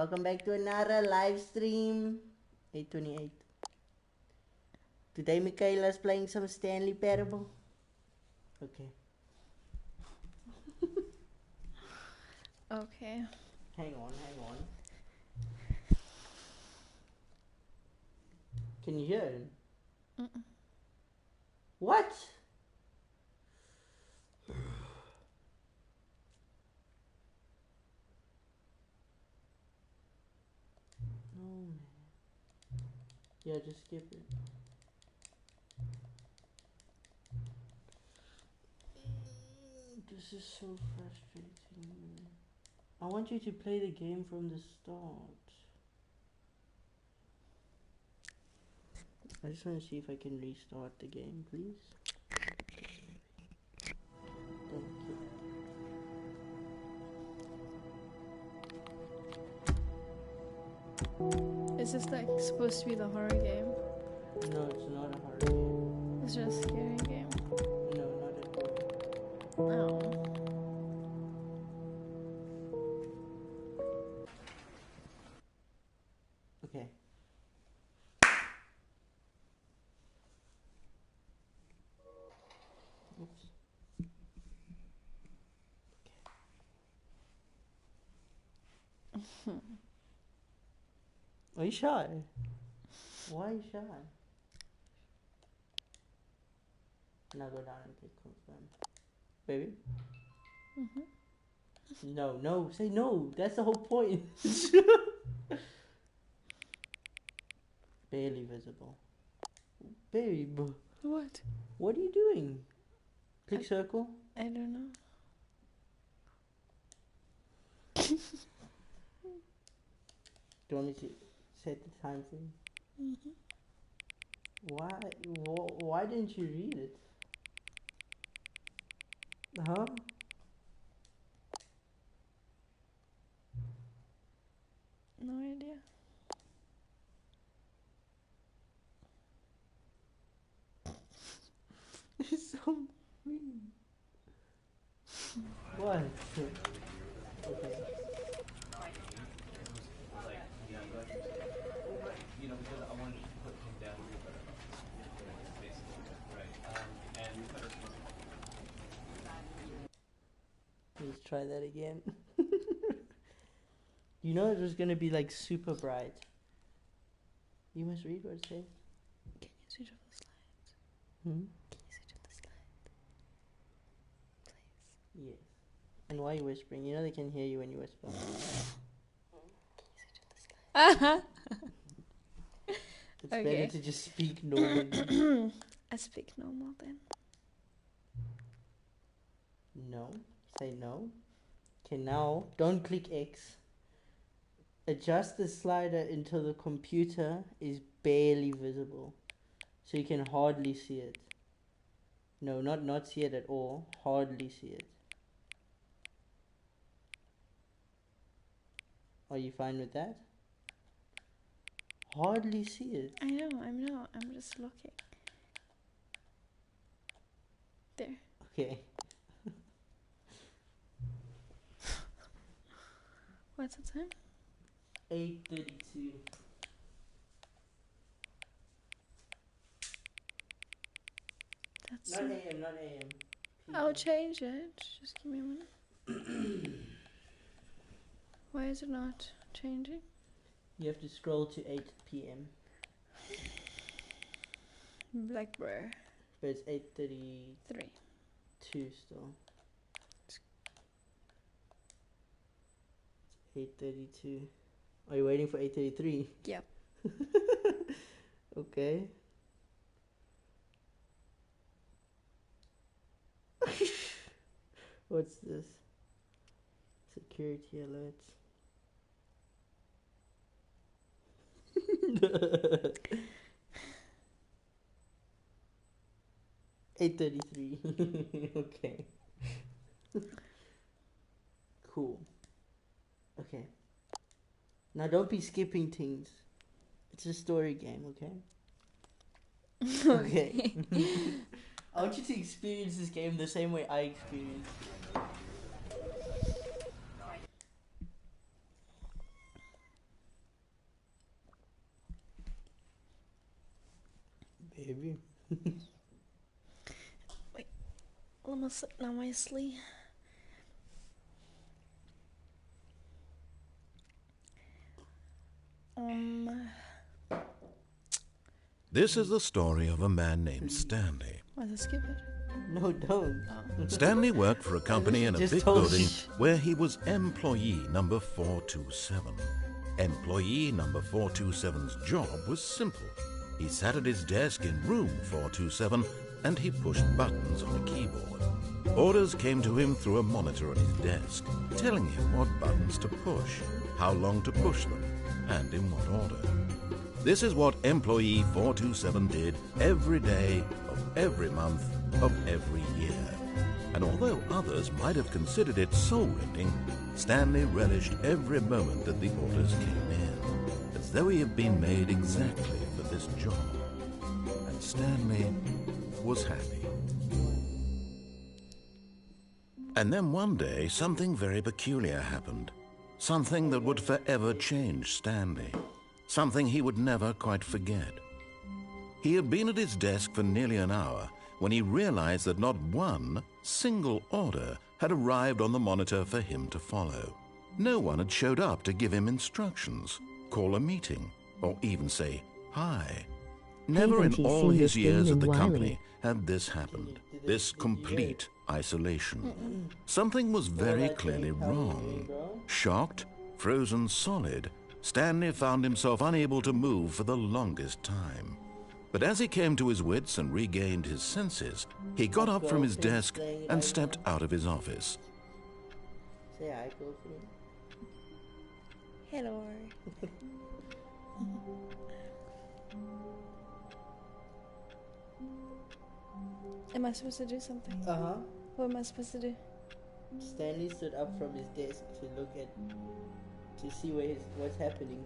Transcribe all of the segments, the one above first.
welcome back to another live stream. 8:28. Today Mikayla's playing some Stanley Parable. Okay. Okay. Hang on. Can you hear him? Mm-mm. What? No, man. Yeah, just skip it. This is so frustrating. I want you to play the game from the start. I just want to see if I can restart the game, please. Thank you. Is this like supposed to be the horror game? No, it's not a horror game. It's just a scary game. No, not at all. Oh. Okay. Oops. Okay. Are you shy? Why are you shy? Now go down and click confirm. Baby? Mm-hmm. No, say no. That's the whole point. Barely visible. Babe. What are you doing? Click circle. I don't know. Do you want me to set the time for you? Mm-hmm. Why didn't you read it? Huh? No idea. It's so mean. What? Okay. You know, because I wanted to put him down here, but basically, right. And Let's try that again. You know it was gonna be like super bright. You must read what it says. Can you switch off the slides? Hmm? Can you switch off the slides? Please. Yes. And why are you whispering? You know they can hear you when you whisper. Can you switch off the slides? It's Okay. better to just speak normally. I speak normal then. No. Say no. Okay, now don't click X. Adjust the slider until the computer is barely visible. So you can hardly see it. No, not see it at all. Hardly see it. Are you fine with that? Hardly see it. I know, I'm not. I'm just looking. There. Okay. What's the time? 8:32. That's Not AM, not AM. I'll change it. Just give me a minute. Why is it not changing? You have to scroll to 8 PM. Black blur. But it's 8:32 3. still. 8:32. Are you waiting for 8:33? Yep. Okay. What's this? Security alerts. 8:33. Okay. Cool. Okay. Now don't be skipping things. It's a story game, okay? Okay. I want you to experience this game the same way I experienced it. Baby. Let me sit down nicely. This is the story of a man named Stanley. Was it stupid? No, don't. Stanley worked for a company in a Just big told building you. where he was employee number 427. Employee number 427's job was simple. He sat at his desk in room 427 and he pushed buttons on a keyboard. Orders came to him through a monitor on his desk, telling him what buttons to push, how long to push them, and in what order. This is what employee 427 did every day of every month of every year. And although others might have considered it soul-rending, Stanley relished every moment that the orders came in, as though he had been made exactly for this job. And Stanley was happy. And then one day, something very peculiar happened. Something that would forever change Stanley. Something he would never quite forget. He had been at his desk for nearly an hour when he realized that not one single order had arrived on the monitor for him to follow. No one had showed up to give him instructions, call a meeting, or even say hi. Never in all his years at the company had this happened, this complete isolation. Something was very clearly wrong. Shocked, frozen solid, Stanley found himself unable to move for the longest time. But as he came to his wits and regained his senses, he got up from his desk and stepped out of his office. Say hi, girlfriend. Hello. Am I supposed to do something? Uh-huh. What am I supposed to do? Stanley stood up from his desk to see what's happening.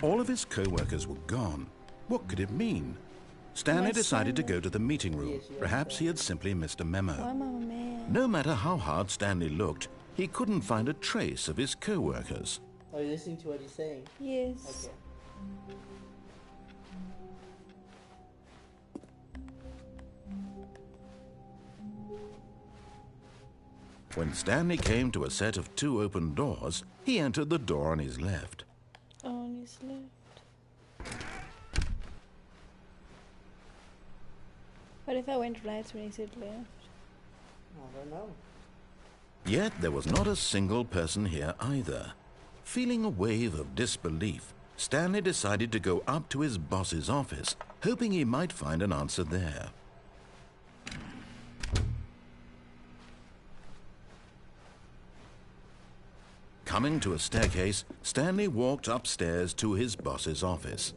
All of his co-workers were gone. What could it mean? Stanley decided to go to the meeting room. Yes, yes, Perhaps he had simply missed a memo. Why am I a man? No matter how hard Stanley looked, he couldn't find a trace of his co-workers. Are you listening to what he's saying? Yes. Okay. When Stanley came to a set of 2 open doors, he entered the door on his left. Oh, and he's left. What if I went right when he said left? I don't know. Yet there was not a single person here either. Feeling a wave of disbelief, Stanley decided to go up to his boss's office, hoping he might find an answer there. Coming to a staircase, Stanley walked upstairs to his boss's office.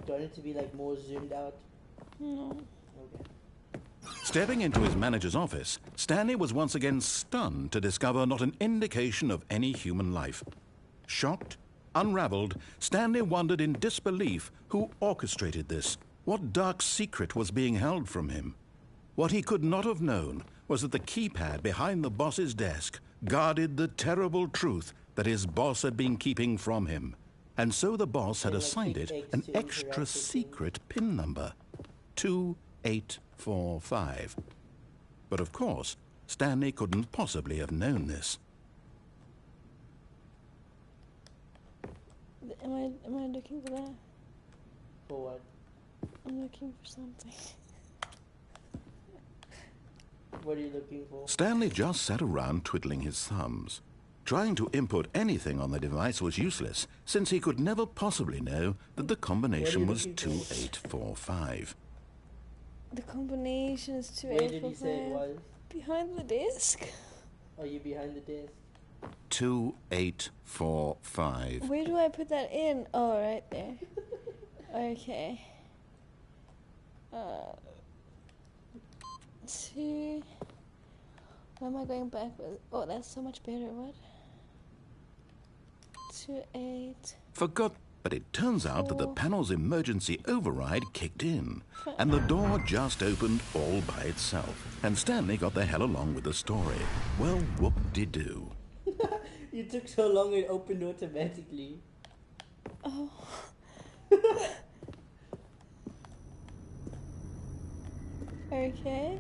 Do I need to be like more zoomed out? No. Okay. Stepping into his manager's office, Stanley was once again stunned to discover not an indication of any human life. Shocked, unraveled, Stanley wondered in disbelief who orchestrated this. What dark secret was being held from him? What he could not have known was that the keypad behind the boss's desk guarded the terrible truth that his boss had been keeping from him. And so the boss had assigned it an extra secret PIN number, 2845. But of course, Stanley couldn't possibly have known this. Am I looking for that? For what? I'm looking for something. What are you looking for? Stanley just sat around twiddling his thumbs. Trying to input anything on the device was useless, since he could never possibly know that the combination was 2845. The combination is 2, Where 8, did 4, he say it 5. was? Behind the desk. Are you behind the desk? 2845. Where do I put that in? Oh, right there. Okay. 2. Why am I going backwards? Oh, that's so much better. What? 2, 8. For But it turns out that the panel's emergency override kicked in, and the door just opened all by itself. And Stanley got the hell along with the story. Well, whoop-de-doo. You took so long it opened automatically. Oh. Okay.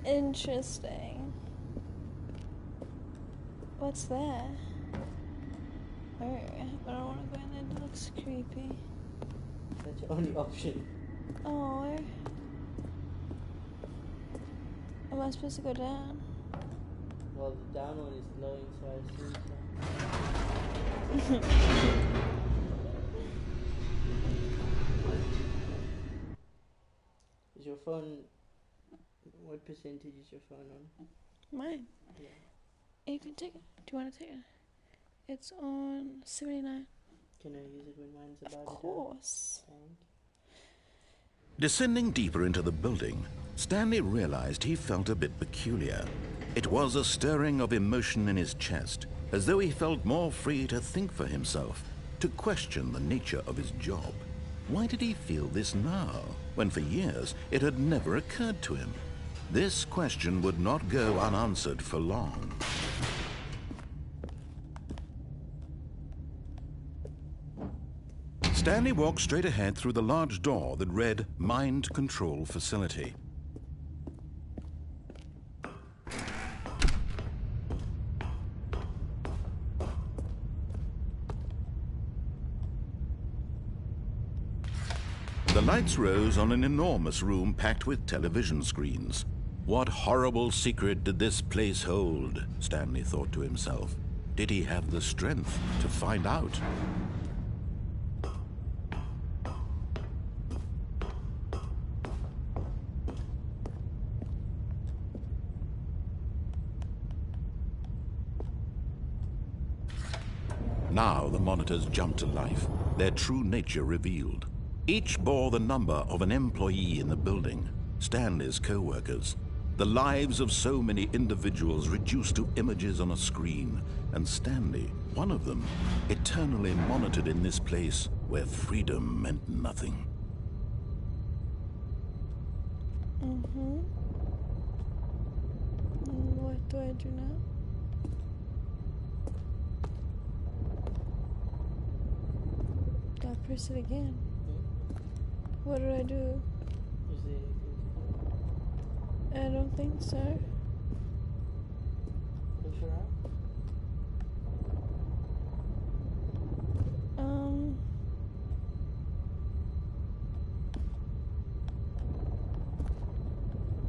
Interesting. What's that? Oh, but I don't want to go in there. It looks creepy. That's your only option. Oh. Am I supposed to go down? Well, the down one is glowing, so I assume so. Is your phone... What percentage is your phone on? Mine? Yeah. You can take it. Do you want to take it? It's on 79. Can I use it when mine's about Of to die? course. Thank. Descending deeper into the building, Stanley realized he felt a bit peculiar. It was a stirring of emotion in his chest, as though he felt more free to think for himself, to question the nature of his job. Why did he feel this now, when for years it had never occurred to him? This question would not go unanswered for long. Stanley walked straight ahead through the large door that read Mind Control Facility. The lights rose on an enormous room packed with television screens. What horrible secret did this place hold? Stanley thought to himself. Did he have the strength to find out? Now the monitors jumped to life, their true nature revealed. Each bore the number of an employee in the building, Stanley's co-workers. The lives of so many individuals reduced to images on a screen, and Stanley, one of them, eternally monitored in this place where freedom meant nothing. What do I do now? I press it again. What do I do? Is there anything to do? I don't think so. Push her out?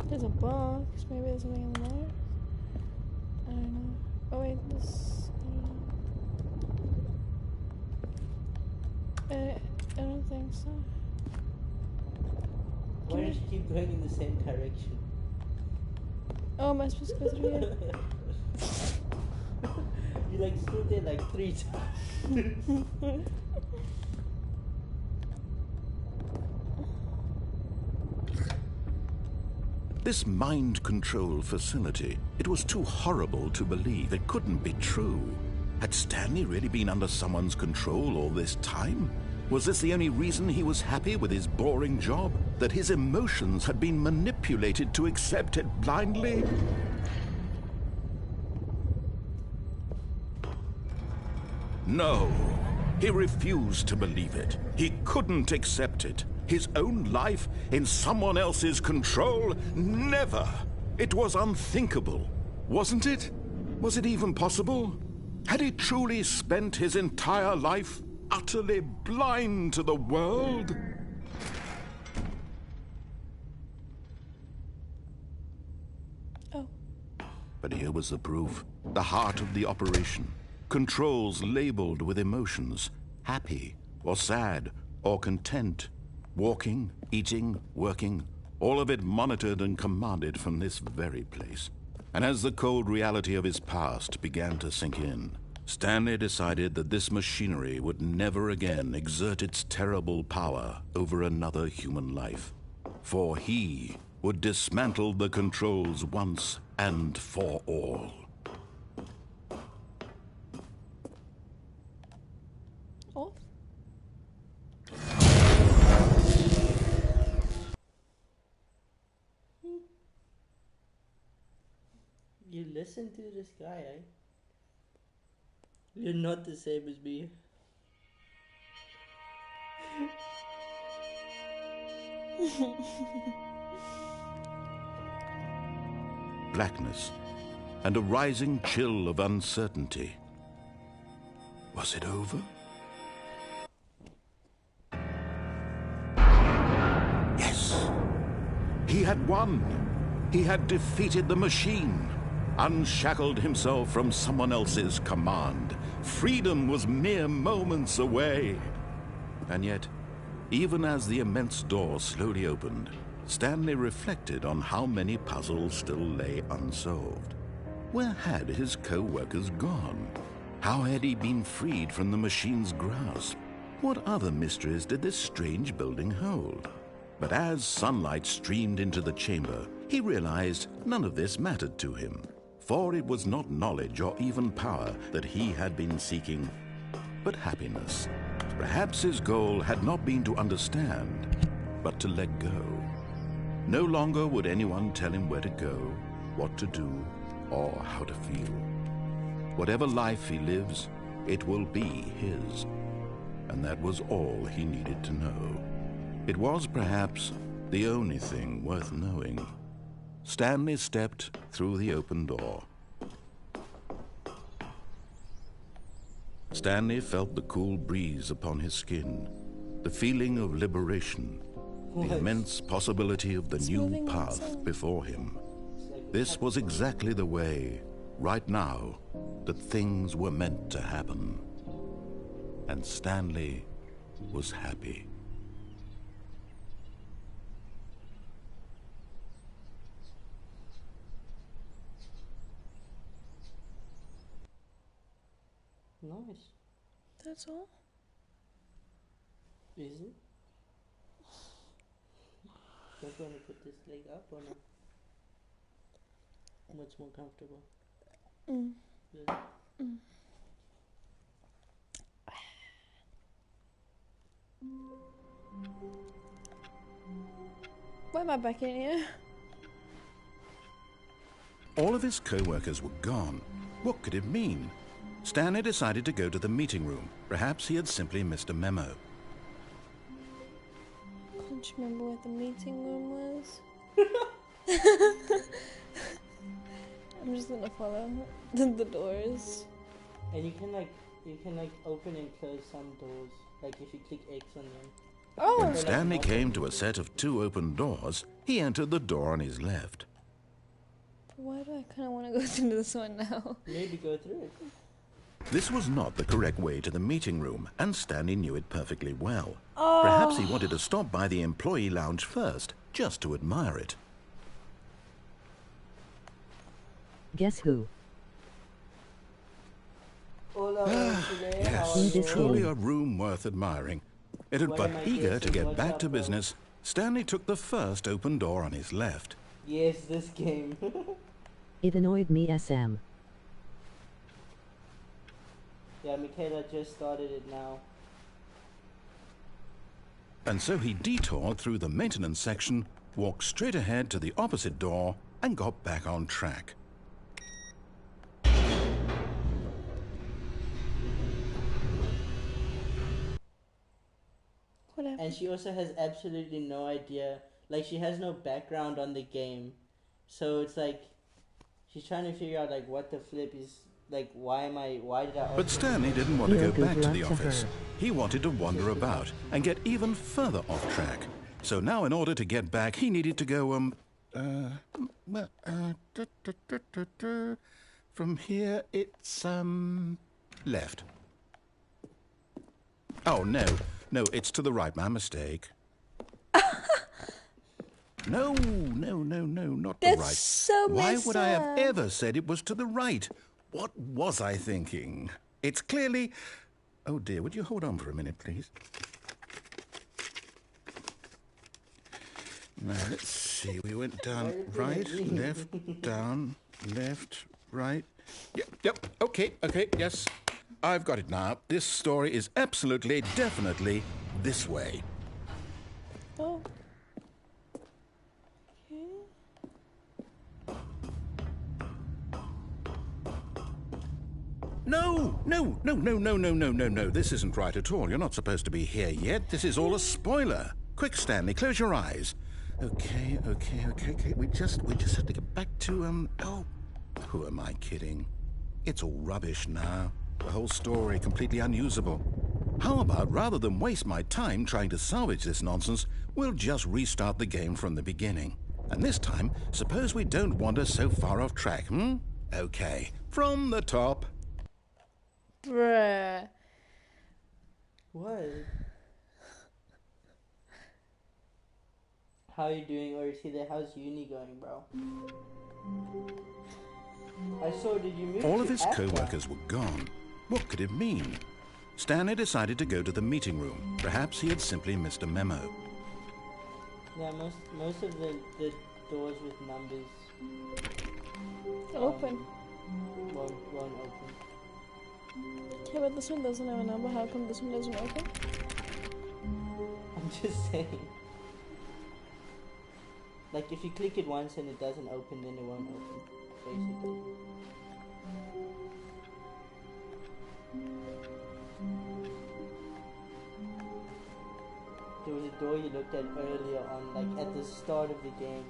There's a box. Maybe there's something in there. I don't know. Oh wait, this. I don't think so. Why don't you keep going in the same direction? Oh, am I supposed to go through here? You like stood there like 3 times. This mind control facility, it was too horrible to believe. It couldn't be true. Had Stanley really been under someone's control all this time? Was this the only reason he was happy with his boring job? That his emotions had been manipulated to accept it blindly? No, he refused to believe it. He couldn't accept it. His own life in someone else's control? Never! It was unthinkable, wasn't it? Was it even possible? Had he truly spent his entire life utterly blind to the world? Oh. But here was the proof. The heart of the operation. Controls labeled with emotions. Happy, or sad, or content. Walking, eating, working. All of it monitored and commanded from this very place. And as the cold reality of his past began to sink in, Stanley decided that this machinery would never again exert its terrible power over another human life. For he would dismantle the controls once and for all. off? You listen to this guy, eh? You're not the same as me. Blackness and a rising chill of uncertainty. Was it over? Yes. He had won. He had defeated the machine, unshackled himself from someone else's command. Freedom was mere moments away. And yet, even as the immense door slowly opened, Stanley reflected on how many puzzles still lay unsolved. Where had his co-workers gone? How had he been freed from the machine's grasp? What other mysteries did this strange building hold? But as sunlight streamed into the chamber, he realized none of this mattered to him, for it was not knowledge or even power that he had been seeking, but happiness. Perhaps his goal had not been to understand, but to let go. No longer would anyone tell him where to go, what to do, or how to feel. Whatever life he lives, it will be his. And that was all he needed to know. It was perhaps the only thing worth knowing. Stanley stepped through the open door. Stanley felt the cool breeze upon his skin, the feeling of liberation, the immense possibility of the new path before him. This was exactly the way, right now, that things were meant to happen. And Stanley was happy. Nice. That's all? Is it? Don't you want to put this leg up or no? What's more comfortable? This? Why am I back in here? All of his co-workers were gone. What could it mean? Stanley decided to go to the meeting room. Perhaps he had simply missed a memo. Can't you remember where the meeting room was? I'm just gonna follow the doors. And you can open and close some doors. Like if you click X on them. Oh! When Stanley came to a set of 2 open doors, he entered the door on his left. Why do I kind of want to go through this one now? Maybe go through it. This was not the correct way to the meeting room, and Stanley knew it perfectly well. Oh. Perhaps he wanted to stop by the employee lounge first, just to admire it. Guess who? Hola, Angela. Yes, How are you? truly a room worth admiring. It had What but am I eager to guessing? get What's back up, to bro? business, Stanley took the first open door on his left. Yes, this game. It annoyed me SM. Yeah, Mikayla just started it now. And so he detoured through the maintenance section, walked straight ahead to the opposite door, and got back on track. Whatever. And she also has absolutely no idea. Like, she has no background on the game. So it's like, she's trying to figure out, like, what the flip is. Like, why did I... But Stanley didn't want to Yeah, go good back to luck the to office. her. He wanted to wander about and get even further off track. So now in order to get back, he needed to go, from here it's, left. Oh, no, it's to the right, my mistake. No, not the That's right. so Why messed would I have up. ever said it was to the right? What was I thinking? It's clearly... Oh dear, would you hold on for a minute, please? Now, let's see. We went down right, left, down, left, right. Yep, okay, yes. I've got it now. This story is absolutely, definitely this way. Oh. Okay. No. This isn't right at all. You're not supposed to be here yet. This is all a spoiler. Quick, Stanley, close your eyes. Okay. We just have to get back to, oh, who am I kidding? It's all rubbish now. The whole story completely unusable. How about, rather than waste my time trying to salvage this nonsense, we'll just restart the game from the beginning. And this time, suppose we don't wander so far off track, Okay, from the top. Bruh. What? How you doing, Ortida? How's uni going, bro? I saw, did you move All to of his Accra? co-workers were gone. What could it mean? Stanley decided to go to the meeting room. Perhaps he had simply missed a memo. Yeah, most of the doors with numbers Open. won't open. Yeah, but this one doesn't have a number. How come this one doesn't open? I'm just saying. Like, if you click it once and it doesn't open, then it won't open, basically. There was a door you looked at earlier on, like, at the start of the game.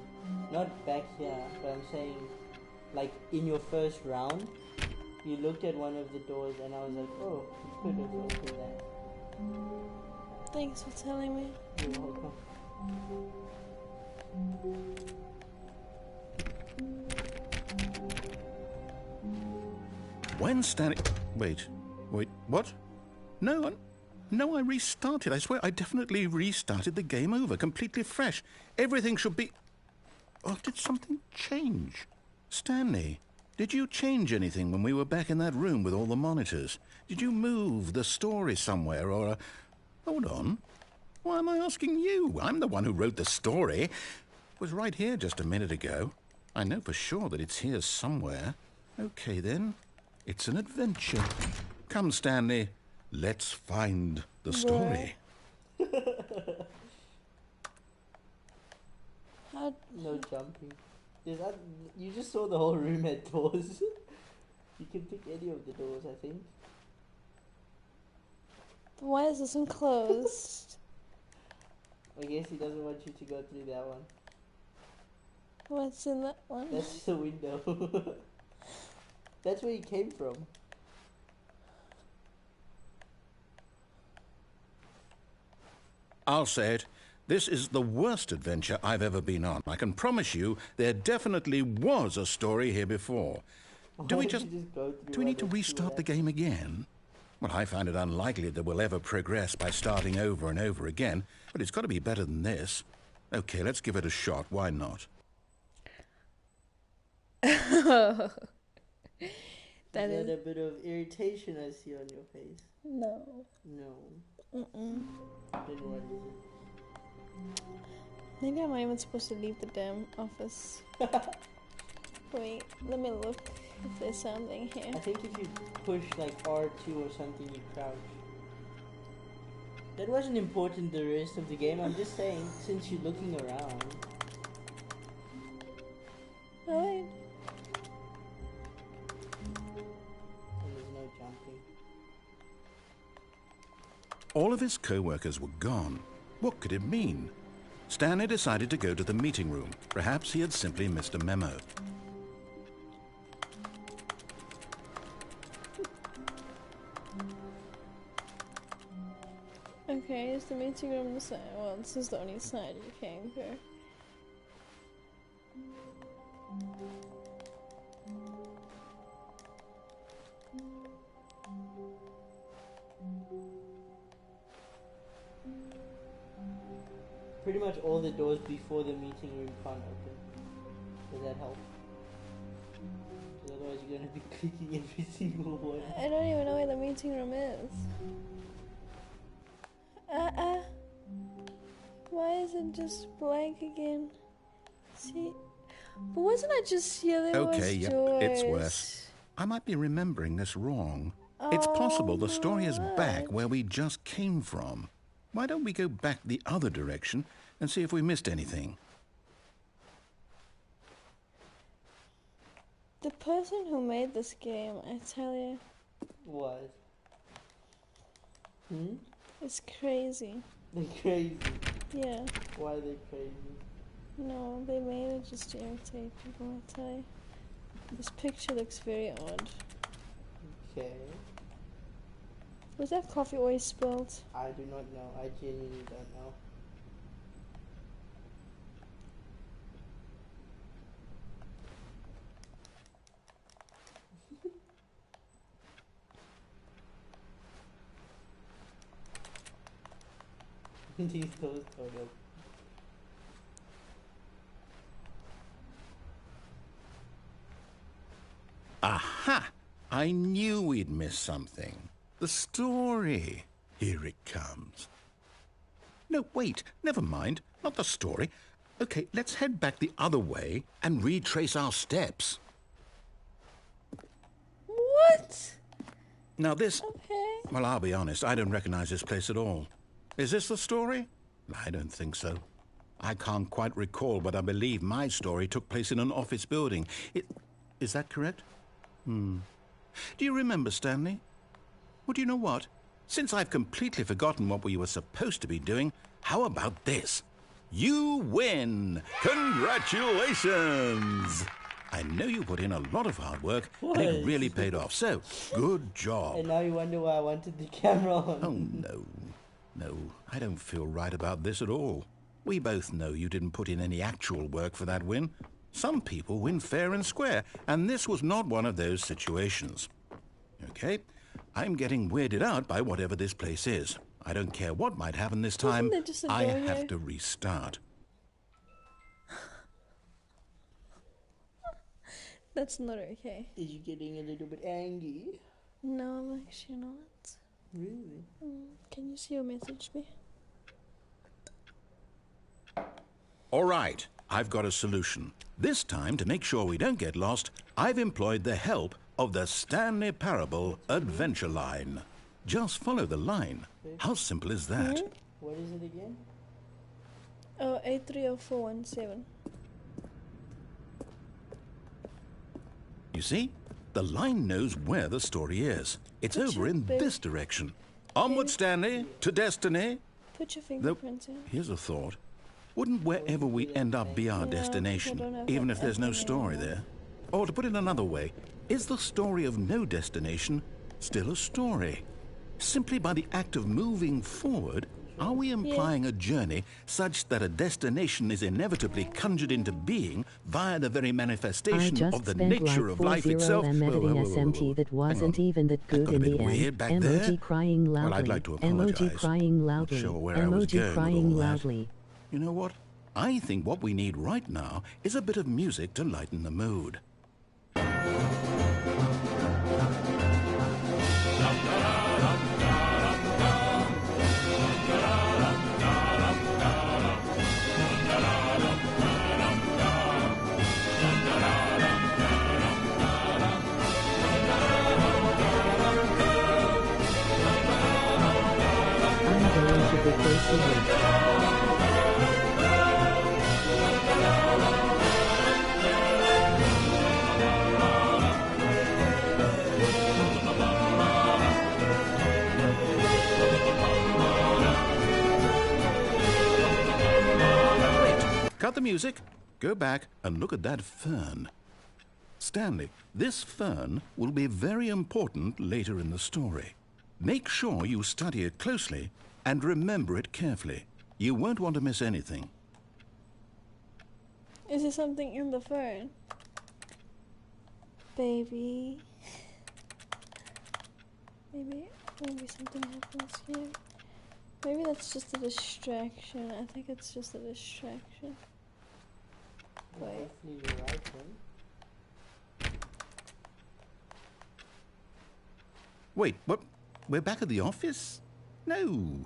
Not back here, but I'm saying, like, in your first round, you looked at one of the doors and I was like, oh, you could have opened that. Thanks for telling me. You're welcome. When Stanley... Wait, what? No, I restarted. I swear I definitely restarted the game over, completely fresh. Everything should be... Oh, did something change? Stanley, did you change anything when we were back in that room with all the monitors? Did you move the story somewhere or... Hold on. Why am I asking you? I'm the one who wrote the story. It was right here just a minute ago. I know for sure that it's here somewhere. Okay, then. It's an adventure. Come, Stanley. Let's find the story. No jumping. You just saw the whole room had doors. You can pick any of the doors, I think. Why is this one closed? I guess he doesn't want you to go through that one. What's in that one? That's the window. That's where he came from. I'll say it. This is the worst adventure I've ever been on. I can promise you there definitely was a story here before. Do we Why did you go through Do we need to all those restart the two game again? Well, I find it unlikely that we'll ever progress by starting over and over again, but it's got to be better than this. Okay, let's give it a shot. Why not? That Is is that a bit of irritation I see on your face? no. No. Mm-mm. Then what is Maybe I'm not even supposed to leave the damn office. Wait, let me look if there's something here. I think if you push like R2 or something, you crouch. That wasn't important the rest of the game. I'm just saying, since you're looking around. Alright. And there's no jumping. All of his co-workers were gone. What could it mean? Stanley decided to go to the meeting room. Perhaps he had simply missed a memo. Okay, is the meeting room the side? Well, this is the only side you can go. Pretty much all the doors before the meeting room can't open. Does that help? 'Cause otherwise you're gonna be clicking every single one. I don't even know where the meeting room is. Why is it just blank again? See? But wasn't I just here? There Okay, was yep, doors. it's worse. I might be remembering this wrong. It's possible the story is my back word. where we just came from. Why don't we go back the other direction and see if we missed anything? The person who made this game, I tell you, What? is crazy. They're crazy. Yeah. Why are they crazy? No, they made it just to irritate people, I tell you. This picture looks very odd. Okay. Was that coffee always spilled? I do not know. I genuinely don't know. These toes photos. Aha! I knew we'd missed something. The story. Here it comes. No, wait, never mind. Not the story. Okay, let's head back the other way and retrace our steps. What? Now this... Okay. Well, I'll be honest, I don't recognize this place at all. Is this the story? I don't think so. I can't quite recall, but I believe my story took place in an office building. Is that correct? Do you remember, Stanley? Well, do you know what? Since I've completely forgotten what we were supposed to be doing, how about this? You win! Congratulations! I know you put in a lot of hard work, and it What? really paid off, so good job. And now you wonder why I wanted the camera on. Oh, no. No, I don't feel right about this at all. We both know you didn't put in any actual work for that win. Some people win fair and square, and this was not one of those situations. Okay, I'm getting weirded out by whatever this place is. I don't care what might happen this time. there just a I door have here? to restart. That's not okay. Is you getting a little bit angry? No, I'm actually not. Really? Can you see who messaged me? All right, I've got a solution. This time, to make sure we don't get lost, I've employed the help of the Stanley Parable Adventure Line. Just follow the line. How simple is that? What is it again? Oh, 830417. You see? The line knows where the story is. It's Put over your in big- this direction. Onward, Stanley, to destiny. Put your Though, fingerprints in. here's a thought. Wouldn't wherever we end up be our No, 'cause I destination, don't have even that if there's no app story anymore. there? Or to put it another way, is the story of no destination still a story? Simply by the act of moving forward, are we implying a journey such that a destination is inevitably conjured into being via the very I manifestation just of the spent nature like of life 40 itself? M Whoa, editing whoa, whoa, whoa, whoa. SMT that Hang wasn't on. even that That good got a in bit the weird end. back Emoji there. crying loudly. Well, I'd like to Emoji apologize. crying Not loudly. sure where I was Emoji going with crying all that. loudly. You know what? I think what we need right now is a bit of music to lighten the mood. I'm going to the crazy week. Wait, cut the music, go back and look at that fern. Stanley, this fern will be very important later in the story. Make sure you study it closely and remember it carefully. You won't want to miss anything. Is there something in the phone? Baby. Maybe something happens here. Maybe that's just a distraction. I think it's just a distraction. Wait. Hopefully the right one. Wait, what? We're back at the office? No.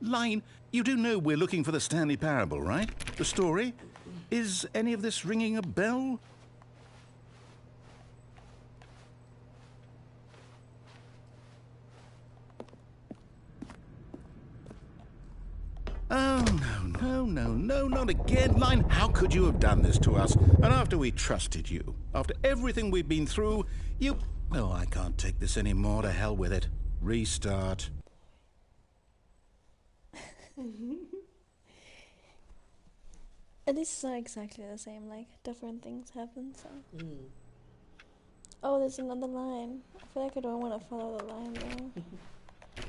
Line, you do know we're looking for the Stanley Parable, right? The story? Is any of this ringing a bell? Oh, no, not again, Line. How could you have done this to us? And after we trusted you, after everything we've been through, you... Oh, I can't take this anymore. To hell with it. Restart. At least it's not exactly the same, like, different things happen, so. Mm. Oh, there's another line. I feel like I don't want to follow the line, though. I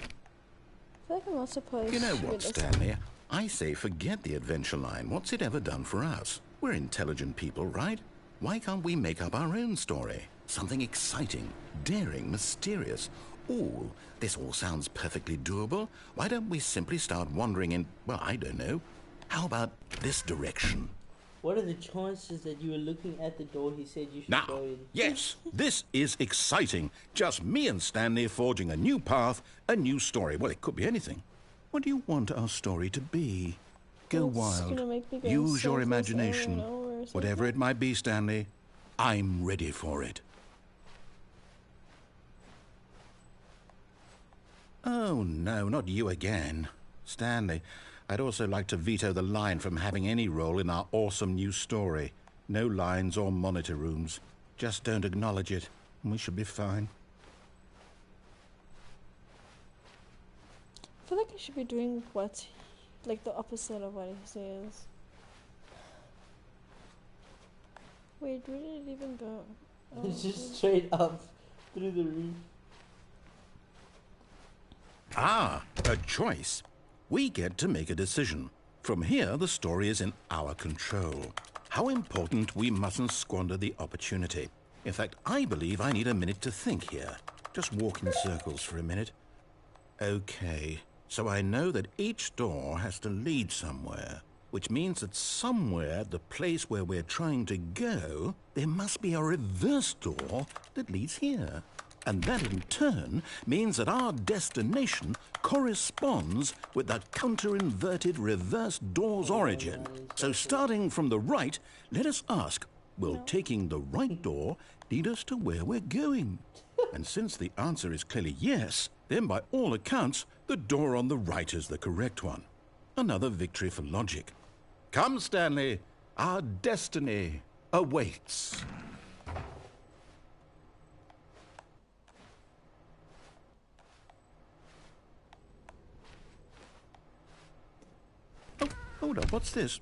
feel like I'm not supposed You know to what, listen. Stanley? I say forget the adventure line. What's it ever done for us? We're intelligent people, right? Why can't we make up our own story? Something exciting, daring, mysterious. Ooh, this all sounds perfectly doable. Why don't we simply start wandering in, well, I don't know. How about this direction? What are the chances that you were looking at the door he said you should Now, go in? yes, this is exciting. Just me and Stanley forging a new path, a new story. Well, it could be anything. What do you want our story to be? Go It's wild. gonna make me go Use your circles imagination. over and over or Whatever something. it might be, Stanley, I'm ready for it. Oh, no, not you again. Stanley, I'd also like to veto the line from having any role in our awesome new story. No lines or monitor rooms. Just don't acknowledge it, and we should be fine. I feel like I should be doing what, like, the opposite of what he says. Wait, where did it even go? Oh, It's just straight up through the roof. Ah, a choice. We get to make a decision. From here, the story is in our control. How important, we mustn't squander the opportunity. In fact, I believe I need a minute to think here. Just walk in circles for a minute. Okay, so I know that each door has to lead somewhere, which means that somewhere, the place where we're trying to go, there must be a reverse door that leads here. And that in turn means that our destination corresponds with that counter-inverted reverse door's origin. So starting from the right, let us ask, will taking the right door lead us to where we're going? And since the answer is clearly yes, then by all accounts, the door on the right is the correct one. Another victory for logic. Come, Stanley, our destiny awaits. Oh, hold up, what's this?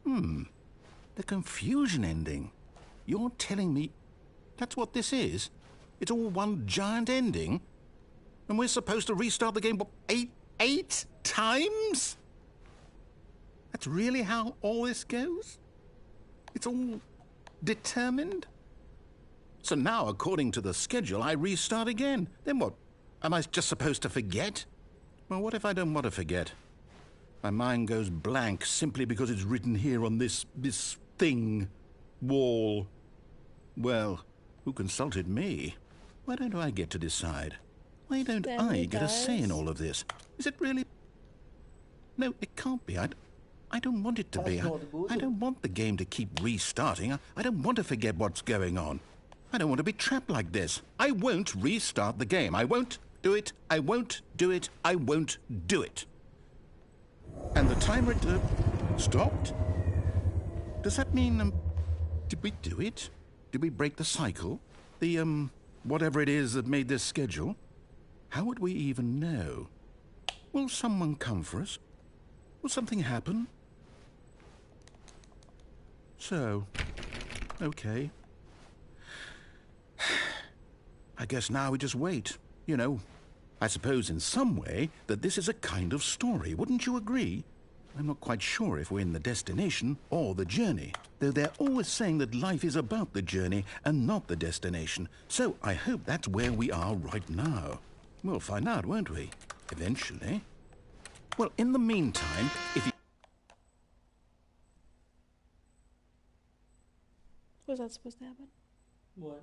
The confusion ending. You're telling me that's what this is? It's all one giant ending? And we're supposed to restart the game, what, eight times? That's really how all this goes? It's all determined? So now, according to the schedule, I restart again. Then what? Am I just supposed to forget? Well, what if I don't want to forget? My mind goes blank simply because it's written here on this thing, wall. Well, who consulted me? Why don't I get to decide? Why don't Stanley I get a say in does. all of this? Is it really? No, it can't be. I don't want it to be. That's not good. I don't want the game to keep restarting. I don't want to forget what's going on. I don't want to be trapped like this. I won't restart the game. I won't do it. I won't do it. I won't do it. And the timer stopped? Does that mean, did we do it? Did we break the cycle? The, whatever it is that made this schedule? How would we even know? Will someone come for us? Will something happen? So, okay. I guess now we just wait, you know. I suppose in some way that this is a kind of story, wouldn't you agree? I'm not quite sure if we're in the destination or the journey, though they're always saying that life is about the journey and not the destination. So I hope that's where we are right now. We'll find out, won't we? Eventually. Well, in the meantime, if you... Was that supposed to happen? What?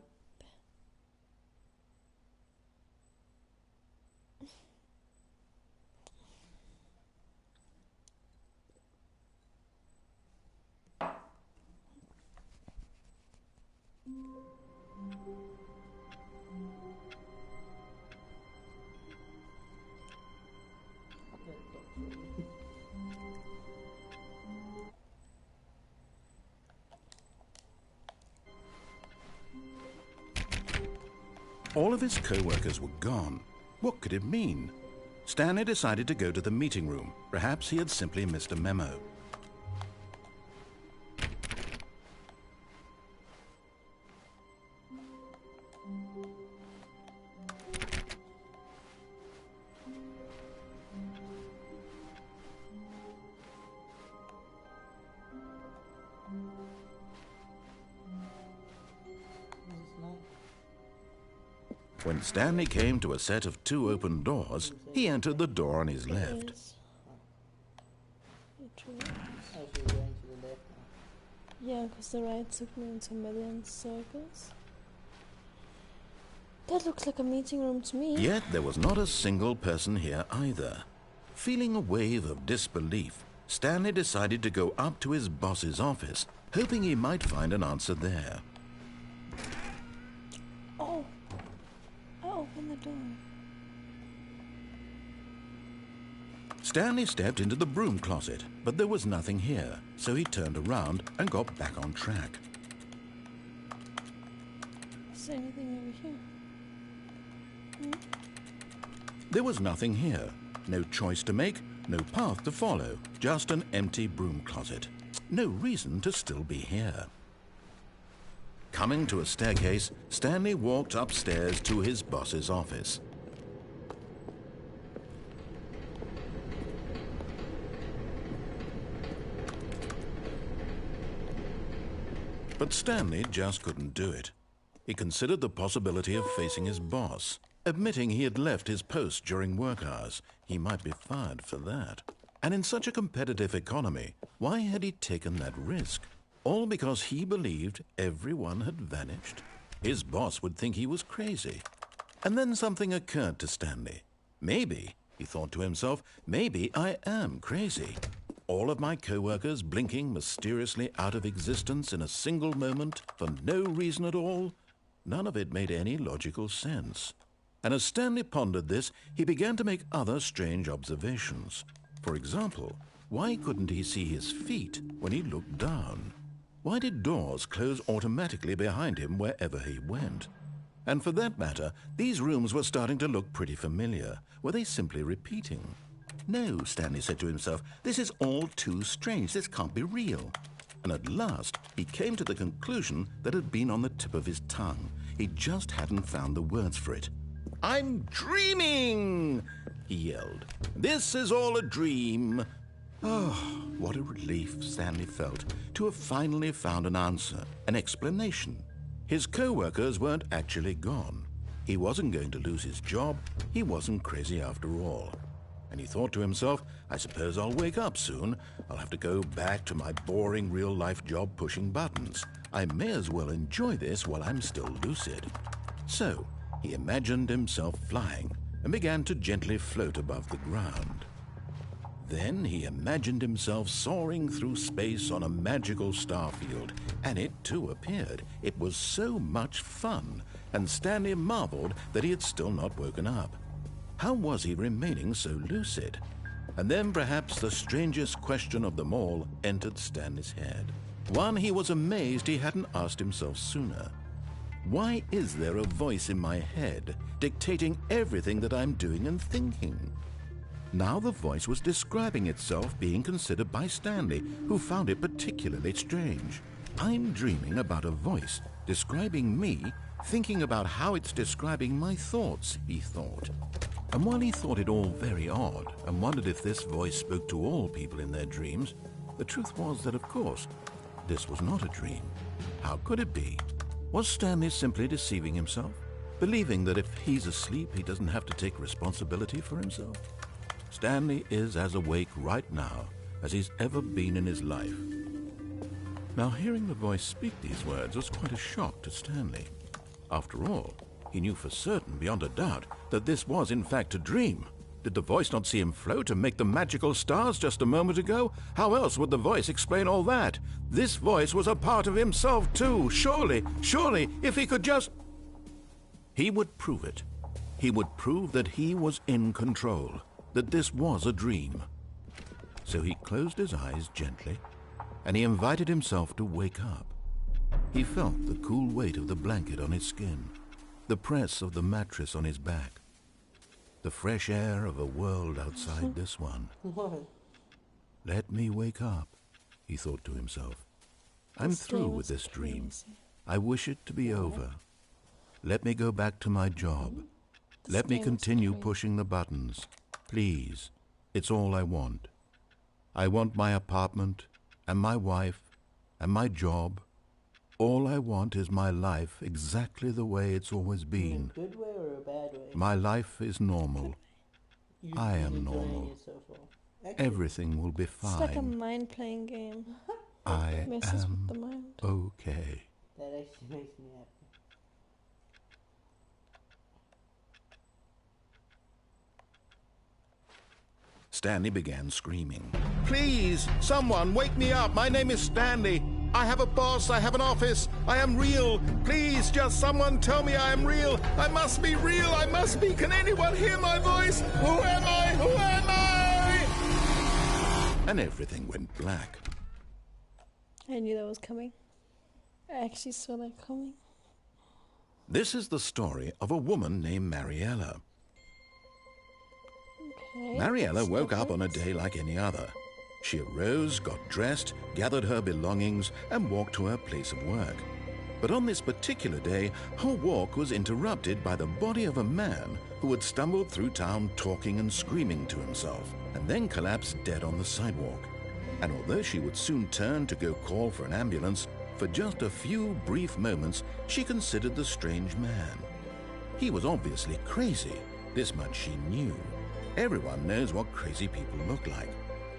All of his co-workers were gone. What could it mean? Stanley decided to go to the meeting room. Perhaps he had simply missed a memo. When Stanley came to a set of 2 open doors, he entered the door on his left. Oh, so we're going to the left now. Yeah, because the right took me into a million circles. That looks like a meeting room to me. Yet there was not a single person here either. Feeling a wave of disbelief, Stanley decided to go up to his boss's office, hoping he might find an answer there. Oh! I opened the door. Stanley stepped into the broom closet, but there was nothing here, so he turned around and got back on track. Is there anything over here? There was nothing here. No choice to make, no path to follow, just an empty broom closet. No reason to still be here. Coming to a staircase, Stanley walked upstairs to his boss's office. But Stanley just couldn't do it. He considered the possibility of facing his boss. Admitting he had left his post during work hours, he might be fired for that. And in such a competitive economy, why had he taken that risk? All because he believed everyone had vanished? His boss would think he was crazy. And then something occurred to Stanley. Maybe, he thought to himself, maybe I am crazy. All of my co-workers blinking mysteriously out of existence in a single moment for no reason at all? None of it made any logical sense. And as Stanley pondered this, he began to make other strange observations. For example, why couldn't he see his feet when he looked down? Why did doors close automatically behind him wherever he went? And for that matter, these rooms were starting to look pretty familiar. Were they simply repeating? No, Stanley said to himself, this is all too strange. This can't be real. And at last, he came to the conclusion that had been on the tip of his tongue. He just hadn't found the words for it. I'm dreaming, he yelled. This is all a dream. Oh, what a relief Stanley felt to have finally found an answer, an explanation. His co-workers weren't actually gone. He wasn't going to lose his job. He wasn't crazy after all. And he thought to himself, I suppose I'll wake up soon. I'll have to go back to my boring real-life job pushing buttons. I may as well enjoy this while I'm still lucid. So, he imagined himself flying and began to gently float above the ground. Then he imagined himself soaring through space on a magical starfield, and it too appeared. It was so much fun, and Stanley marveled that he had still not woken up. How was he remaining so lucid? And then perhaps the strangest question of them all entered Stanley's head. One he was amazed he hadn't asked himself sooner. Why is there a voice in my head dictating everything that I'm doing and thinking? Now the voice was describing itself being considered by Stanley, who found it particularly strange. I'm dreaming about a voice describing me, thinking about how it's describing my thoughts, he thought. And while he thought it all very odd and wondered if this voice spoke to all people in their dreams, the truth was that, of course, this was not a dream. How could it be? Was Stanley simply deceiving himself, believing that if he's asleep, he doesn't have to take responsibility for himself? Stanley is as awake right now as he's ever been in his life. Now, hearing the voice speak these words was quite a shock to Stanley. After all, he knew for certain, beyond a doubt, that this was in fact a dream. Did the voice not see him float and make the magical stars just a moment ago? How else would the voice explain all that? This voice was a part of himself too. Surely, if he could just... He would prove it. He would prove that he was in control, that this was a dream. So he closed his eyes gently, and he invited himself to wake up. He felt the cool weight of the blanket on his skin. the press of the mattress on his back, the fresh air of a world outside this one. What? Let me wake up, he thought to himself. I'm This through game with is this dream. crazy. I wish it to be over. Let me go back to my job. This Let me game is continue crazy. pushing the buttons. Please, it's all I want. I want my apartment, and my wife, and my job. All I want is my life exactly the way it's always In been. a good way or a bad way? My life is normal. You've I been am enjoying normal. it so far. Actually, Everything will be It's like a fine. mind-playing game. I Messes with am the mind. okay. that actually makes me happy. Stanley began screaming. Please, someone, wake me up. My name is Stanley. I have a boss. I have an office. I am real. Please, just someone tell me I am real. I must be real. I must be. Can anyone hear my voice? Who am I? Who am I? And everything went black. I knew that was coming. I actually saw that coming. This is the story of a woman named Mikayla. Okay. Mikayla that's woke up on a different. day like any other. She arose, got dressed, gathered her belongings, and walked to her place of work. But on this particular day, her walk was interrupted by the body of a man who had stumbled through town talking and screaming to himself, and then collapsed dead on the sidewalk. And although she would soon turn to go call for an ambulance, for just a few brief moments she considered the strange man. He was obviously crazy, this much she knew. Everyone knows what crazy people look like.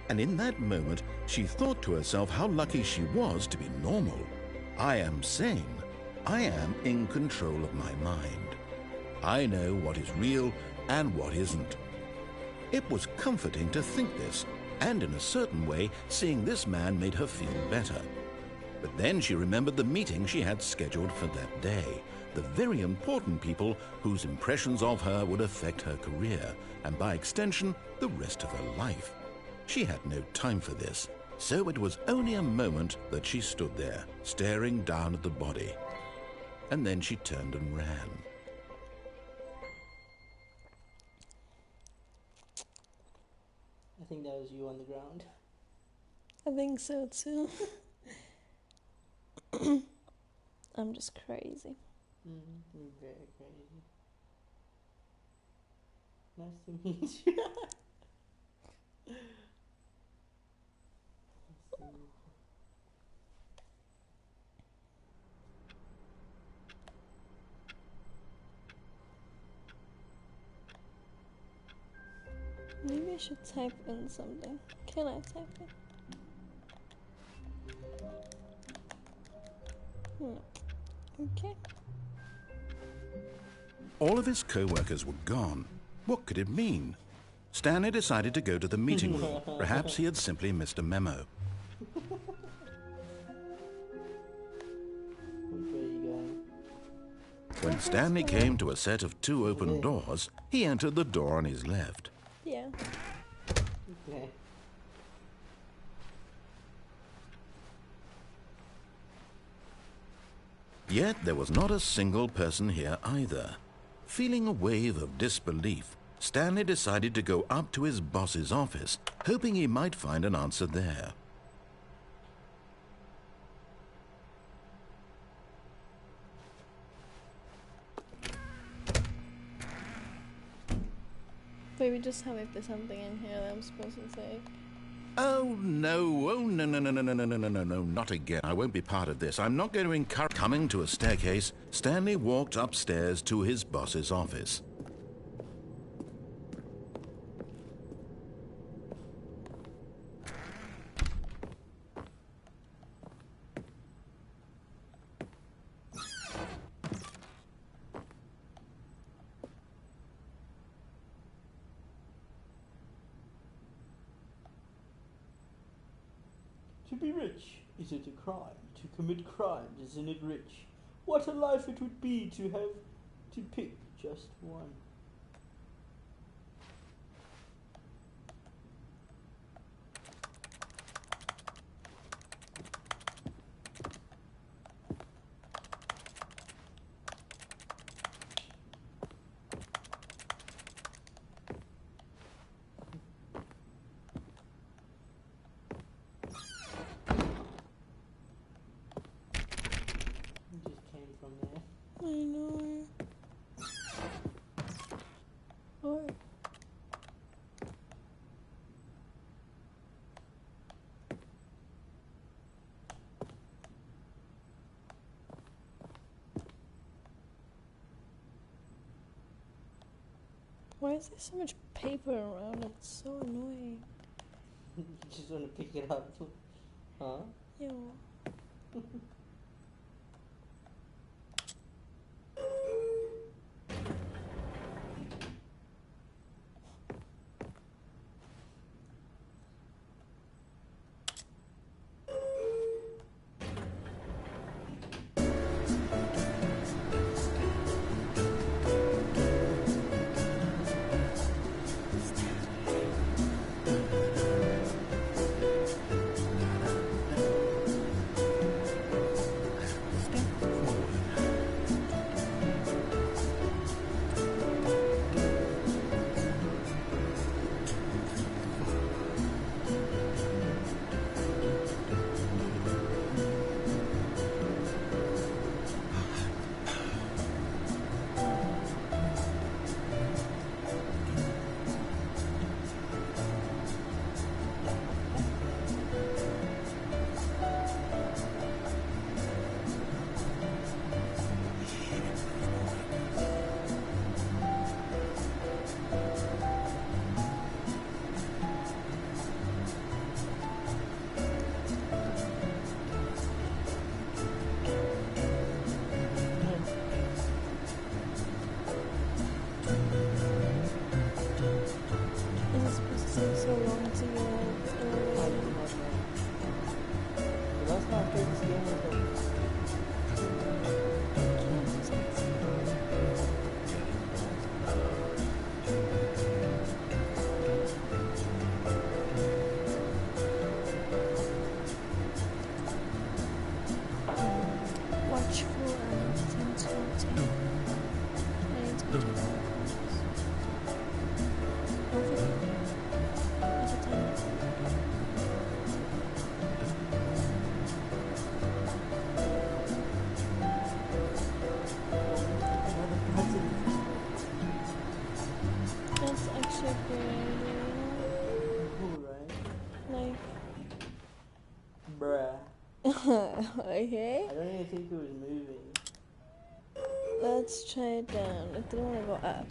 And in that moment, she thought to herself how lucky she was to be normal. I am sane. I am in control of my mind. I know what is real and what isn't. It was comforting to think this, and in a certain way, seeing this man made her feel better. But then she remembered the meeting she had scheduled for that day, the very important people whose impressions of her would affect her career, and by extension, the rest of her life. She had no time for this, so it was only a moment that she stood there, staring down at the body. And then she turned and ran. I think that was you on the ground. I think so too. I'm just crazy. You're very crazy. Nice to meet you. Maybe I should type in something. Can I type in? Okay. All of his co-workers were gone. What could it mean? Stanley decided to go to the meeting room. Perhaps he had simply missed a memo. Which way are you going? When Stanley came to a set of two open doors, he entered the door on his left. Yeah. Okay. Yet there was not a single person here either. Feeling a wave of disbelief, Stanley decided to go up to his boss's office, hoping he might find an answer there. Maybe just tell me if there's something in here that I'm supposed to say. Oh, no. Oh, no, no, no, no, no, no, no, no, no, no, not again. I won't be part of this. I'm not going to encourage... Coming to a staircase, Stanley walked upstairs to his boss's office. To be rich, is it a crime? To commit crimes, isn't it rich? What a life it would be to have to pick just one. Why is there so much paper around? It's so annoying. You just want to pick it up. Huh? Yo. Is it supposed to take so long to get I do elevated? not know. The last time I played this game was like Watch for and to take. I need to go check that. Don't forget. At the time. another button. That's actually a great idea, Cool, right? you know? Bruh. Okay. I don't even think it was moving. Let's try it down. I didn't want to go up.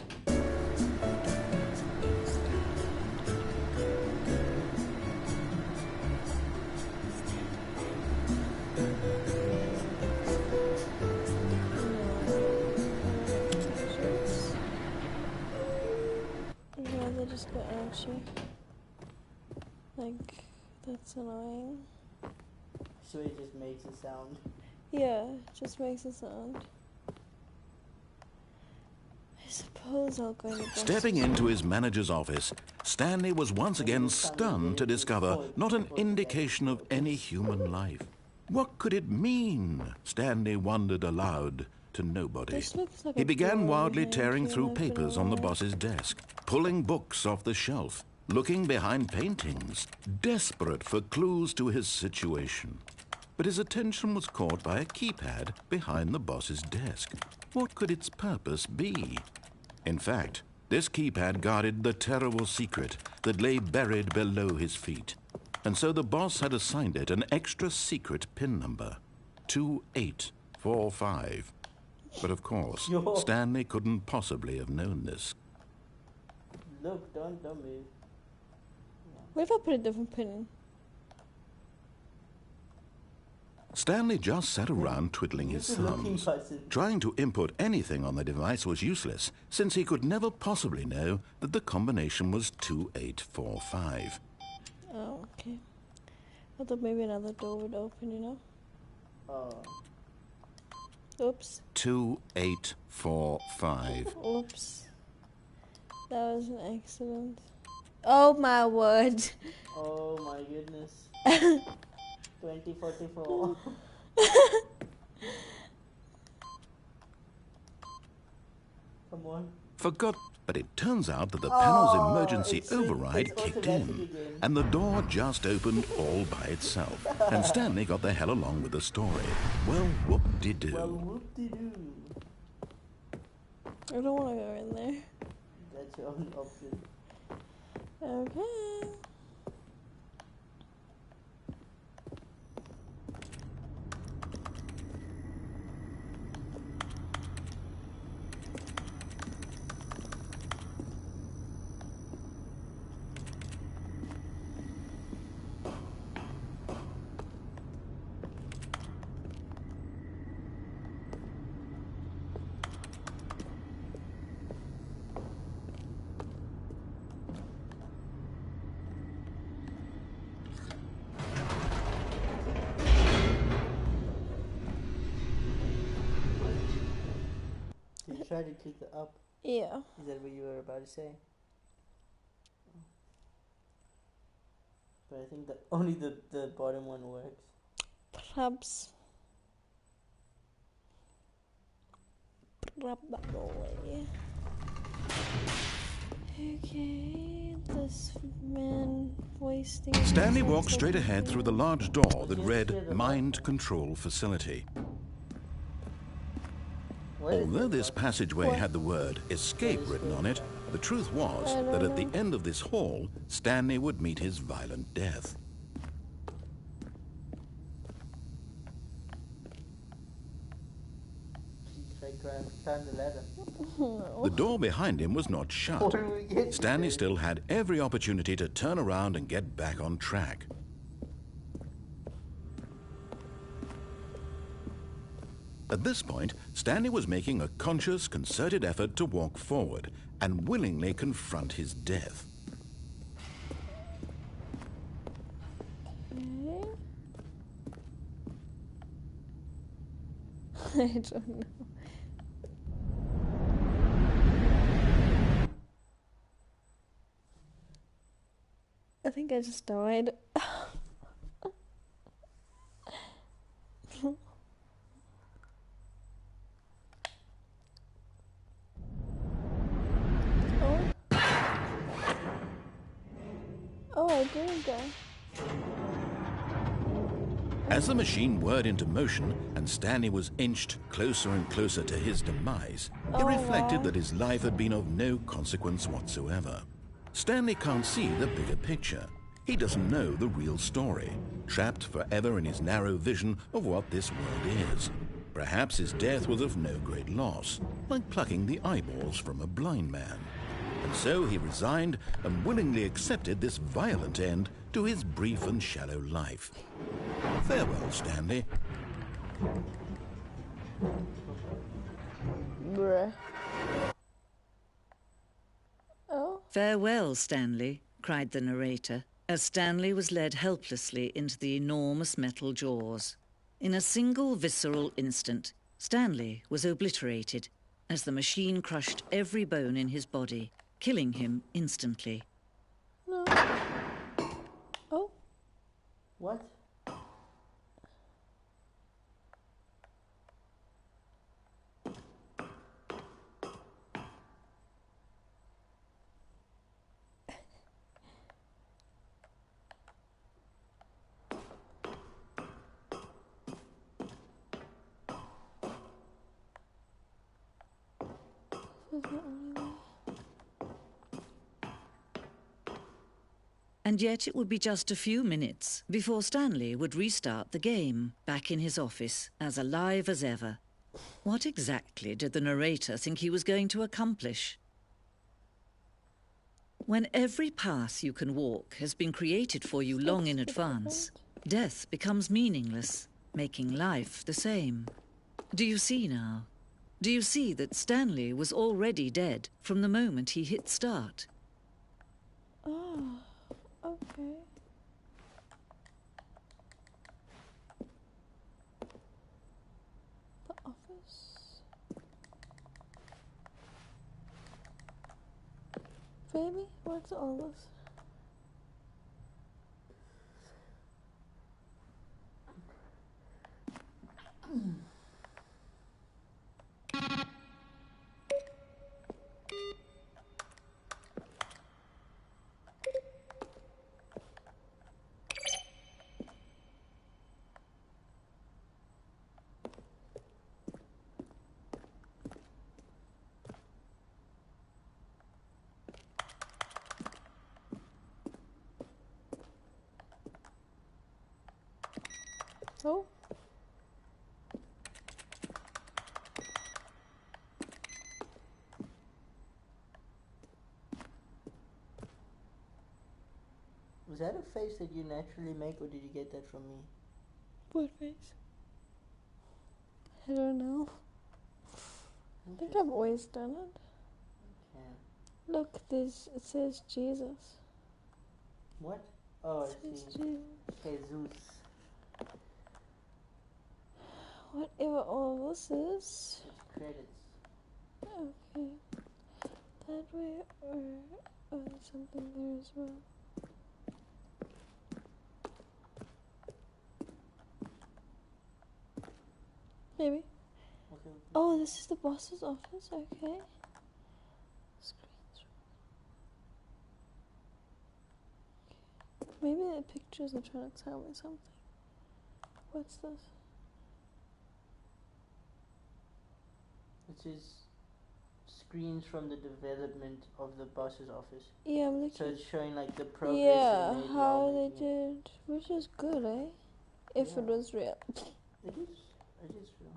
I'd rather just go ouchie. Like, that's annoying. So it just makes a sound. Yeah, just makes a sound. I suppose I'll go to the Stepping into his manager's office, Stanley was once again stunned to discover not an indication of any human life. What could it mean? Stanley wondered aloud to nobody. This looks like He a began door wildly behind tearing you, through not gonna papers on the lie. boss's desk, pulling books off the shelf, looking behind paintings, desperate for clues to his situation. But his attention was caught by a keypad behind the boss's desk. What could its purpose be? In fact, this keypad guarded the terrible secret that lay buried below his feet. And so the boss had assigned it an extra secret PIN number, 2845. But of course, Yo. Stanley couldn't possibly have known this. Look, don't move. What if I put a different pin in? Stanley just sat around twiddling his Use the looking thumbs. button. Trying to input anything on the device was useless, since he could never possibly know that the combination was 2845. Oh, okay. I thought maybe another door would open, you know? Oh. Oops. 2845. Oops. That was an accident. Oh my word. Oh my goodness. 2044. Come on. Forgot, but it turns out that the panel's Oh, emergency it's override it's kicked automatic in, again. and the door just opened all by itself. And Stanley got the hell along with the story. Well, whoop-de-doo. Well, whoop-de-doo. I don't want to go in there. That's your only option. Okay. try to click the up. Yeah. Is that what you were about to say? But I think that only the bottom one works. Perhaps. Probably. Okay, this man wasting. Stanley walked straight ahead through the large door that read Mind Control Facility. What is Although that this button? passageway had the word escape written on it, the truth was that at the end of this hall, Stanley would meet his violent death. Climb the ladder. No. The door behind him was not shut. What do we get? Stanley still had every opportunity to turn around and get back on track. At this point, Stanley was making a conscious, concerted effort to walk forward and willingly confront his death. Okay. I don't know. I think I just died. Oh, I did die. As the machine whirred into motion and Stanley was inched closer and closer to his demise, he reflected that his life had been of no consequence whatsoever. Stanley can't see the bigger picture. He doesn't know the real story, trapped forever in his narrow vision of what this world is. Perhaps his death was of no great loss, like plucking the eyeballs from a blind man. And so he resigned and willingly accepted this violent end to his brief and shallow life. Farewell, Stanley. Bruh. Oh. "Farewell, Stanley," cried the narrator, as Stanley was led helplessly into the enormous metal jaws. In a single visceral instant, Stanley was obliterated as the machine crushed every bone in his body, killing him instantly. No. Oh. What? This is the only way. And yet it would be just a few minutes before Stanley would restart the game, back in his office, as alive as ever. What exactly did the narrator think he was going to accomplish? When every path you can walk has been created for you long in advance, death becomes meaningless, making life the same. Do you see now? Do you see that Stanley was already dead from the moment he hit start? Oh. Okay. The office. Baby, what's all this? Oh. Was that a face that you naturally make, or did you get that from me? What face? I don't know. I think I've always done it. Okay. Look, this it says Jesus. What? Oh, I It says see. Jesus. Jesus. Whatever all this is. It's credits. Okay. That way, or there's something there as well. Maybe. Okay. Oh, this is the boss's office. Okay. Screens. Maybe the pictures are trying to tell me something. What's this? It says screens from the development of the boss's office. Yeah, I'm looking. So it's showing like the progress Yeah, they made how while they making it. did, which is good, eh? If it Yeah. was real. It is real.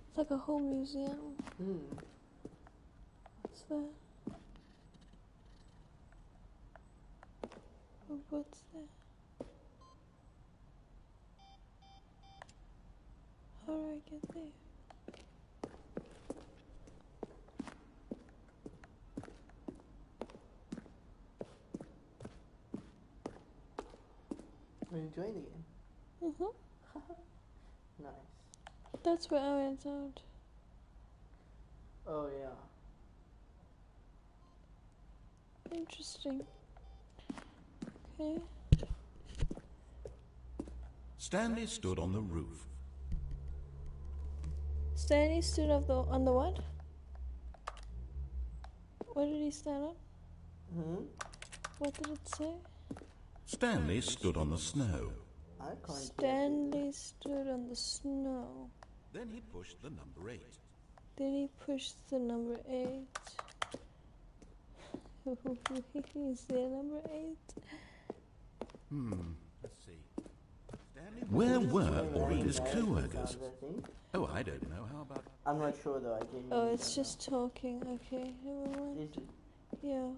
It's like a whole museum. What's that? Oh, what's that? How do I get there? Are you enjoying the game? Nice. That's where I went out. Oh yeah. Interesting. Okay. Stanley stood on the roof. Stanley stood on the what? What did he stand on? What did it say? Stanley stood on the snow. I can't Stanley stood on the snow. Then he pushed the number 8. Then he pushed the number 8. Is there number 8? Let's see. Where were all of his co-workers? I think. Oh, I don't know. How about... I'm not sure though. I genuinely Oh, it's don't just talking. Okay, never know. mind. Is it? Yeah.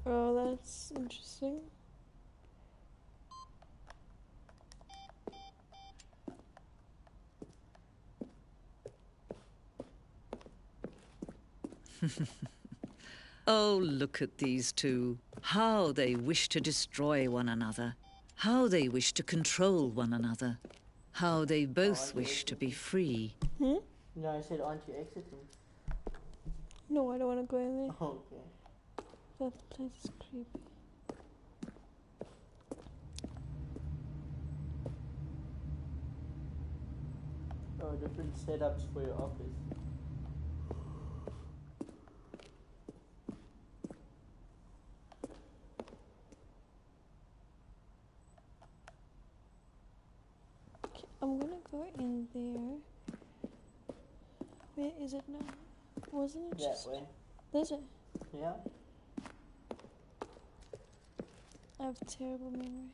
Oh, that's interesting. Oh, look at these two. How they wish to destroy one another. How they wish to control one another. How they both wish to be free. No, I said, aren't you exiting? No, I don't want to go in there. Oh, okay. That place is creepy. Oh, different setups for your office. Okay, I'm gonna go in there. Where is it now? Wasn't it That just... way. Is it? Yeah. I have terrible memory.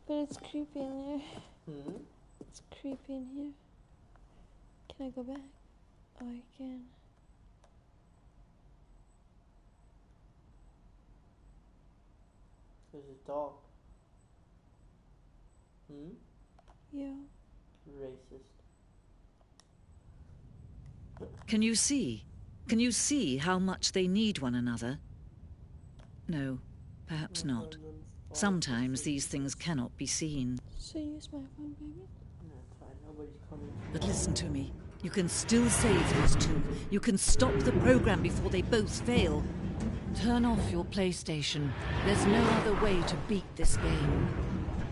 But it's creepy in there. It's creepy in here. Can I go back? Oh, I can. Because it's dark. Yeah. Racist. Can you see? Can you see how much they need one another? No, perhaps not. Sometimes these things cannot be seen. So use my phone, baby. No, fine. Nobody's coming. But listen to me. You can still save these two. You can stop the program before they both fail. Turn off your PlayStation. There's no other way to beat this game.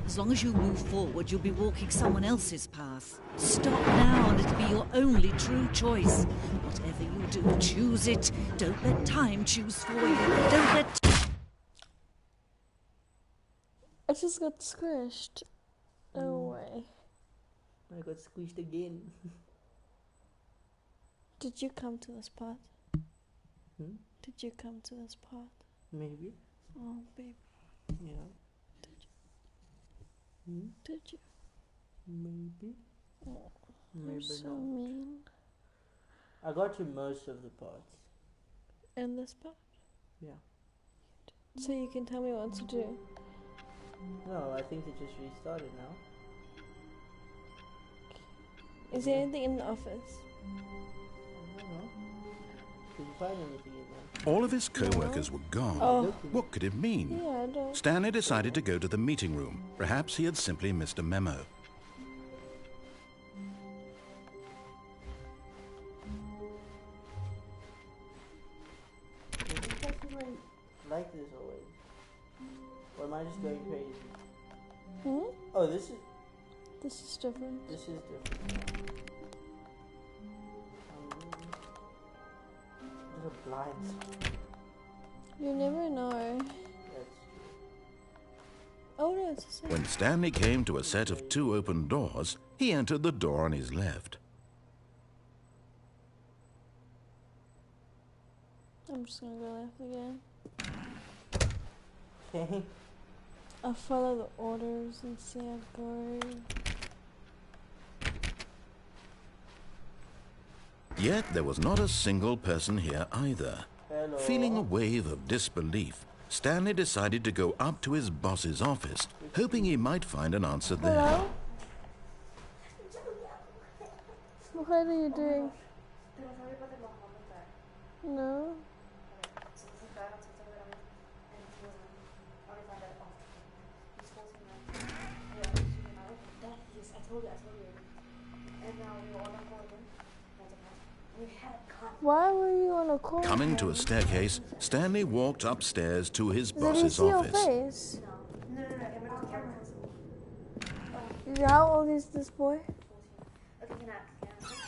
As long as you move forward, you'll be walking someone else's path. Stop now and it'll be your only true choice. Whatever you do, choose it. Don't let time choose for you. Don't let... I just got squished. No way. I got squeezed again. Did you come to this part? Did you come to this part? Maybe. Oh, baby. Yeah. Did you? Maybe. Oh, Maybe you're so not. mean. I got to most of the parts. And this part? Yeah. So you can tell me what to do. No, I think it just restarted now. Is there anything in the office? I don't know. Did you find anything in there? All of his co-workers were gone. Oh. What could it mean? Yeah, I don't. Stanley decided to go to the meeting room. Perhaps he had simply missed a memo. Is this person like this always? Or am I just going crazy? Hmm? Oh, this is different. different. There's a blind. You never know. That's Oh no, it's the same. When Stanley came to a set of 2 open doors, he entered the door on his left. I'm just gonna go left again. okay. I'll follow the orders and see how it goes. Yet there was not a single person here either. Hello. Feeling a wave of disbelief, Stanley decided to go up to his boss's office, hoping he might find an answer there. Hello? What are you doing? No. Why were you on a call? Coming to a staircase, Stanley walked upstairs to his Did he boss's see your office. face? How old is this boy?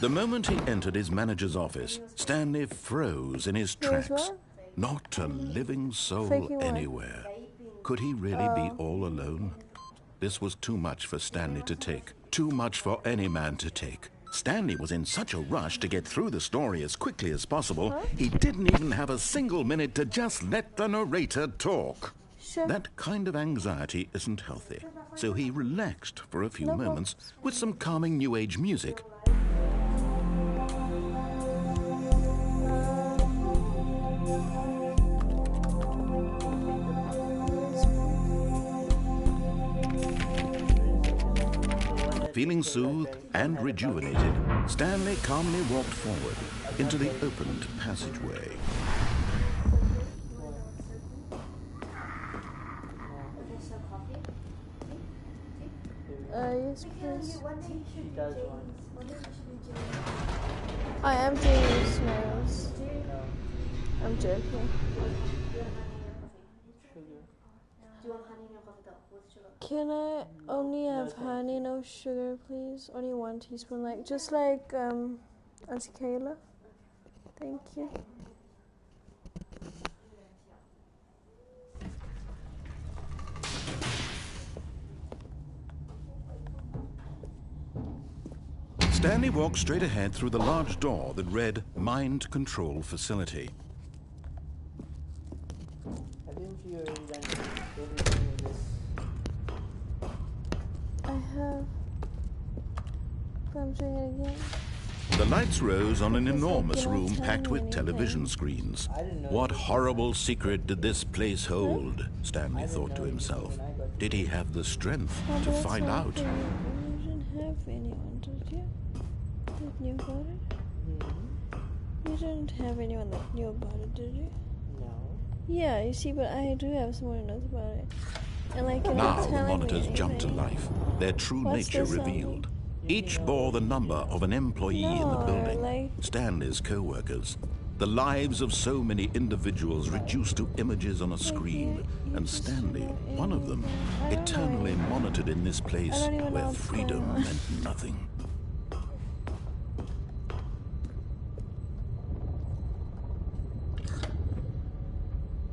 The moment he entered his manager's office, Stanley froze in his Here's tracks. what? Not a living soul Faking what? anywhere. Could he really be all alone? This was too much for Stanley to take. Too much for any man to take. Stanley was in such a rush to get through the story as quickly as possible, he didn't even have a single minute to just let the narrator talk. Sure. That kind of anxiety isn't healthy, so he relaxed for a few No moments with some calming New Age music. Feeling soothed and rejuvenated, Stanley calmly walked forward into the opened passageway. Yes, please. She does one. I am doing these nails. No. I'm joking. Sugar. Can I only have honey, no sugar, please? Only 1 teaspoon, like just like Auntie Kayla. Thank you. Stanley walked straight ahead through the large door that read Mind Control Facility. Haven't you already done everything in this? I have. But I'm doing it again. The lights rose on an It's like enormous you're not room telling packed me with anything. television screens. I didn't know. What horrible secret did this place hold? Stanley I didn't thought to know himself. when I got Did he have the strength No, to but that's find not out? for you. You didn't have anyone, did you? That knew about it? You didn't have anyone that knew about it, did you? No. Yeah, you see, but I do have someone who knows about it. And like, you're Now not the telling me monitors jumped to anything. life, their true What's nature this on? revealed. Each bore the number of an employee in the No, building, like- Stanley's co-workers. The lives of so many individuals reduced to images on a screen, you and just Stanley, don't one of them, anything. I don't know eternally anything. monitored in this place I don't even know where what's going freedom on. meant nothing.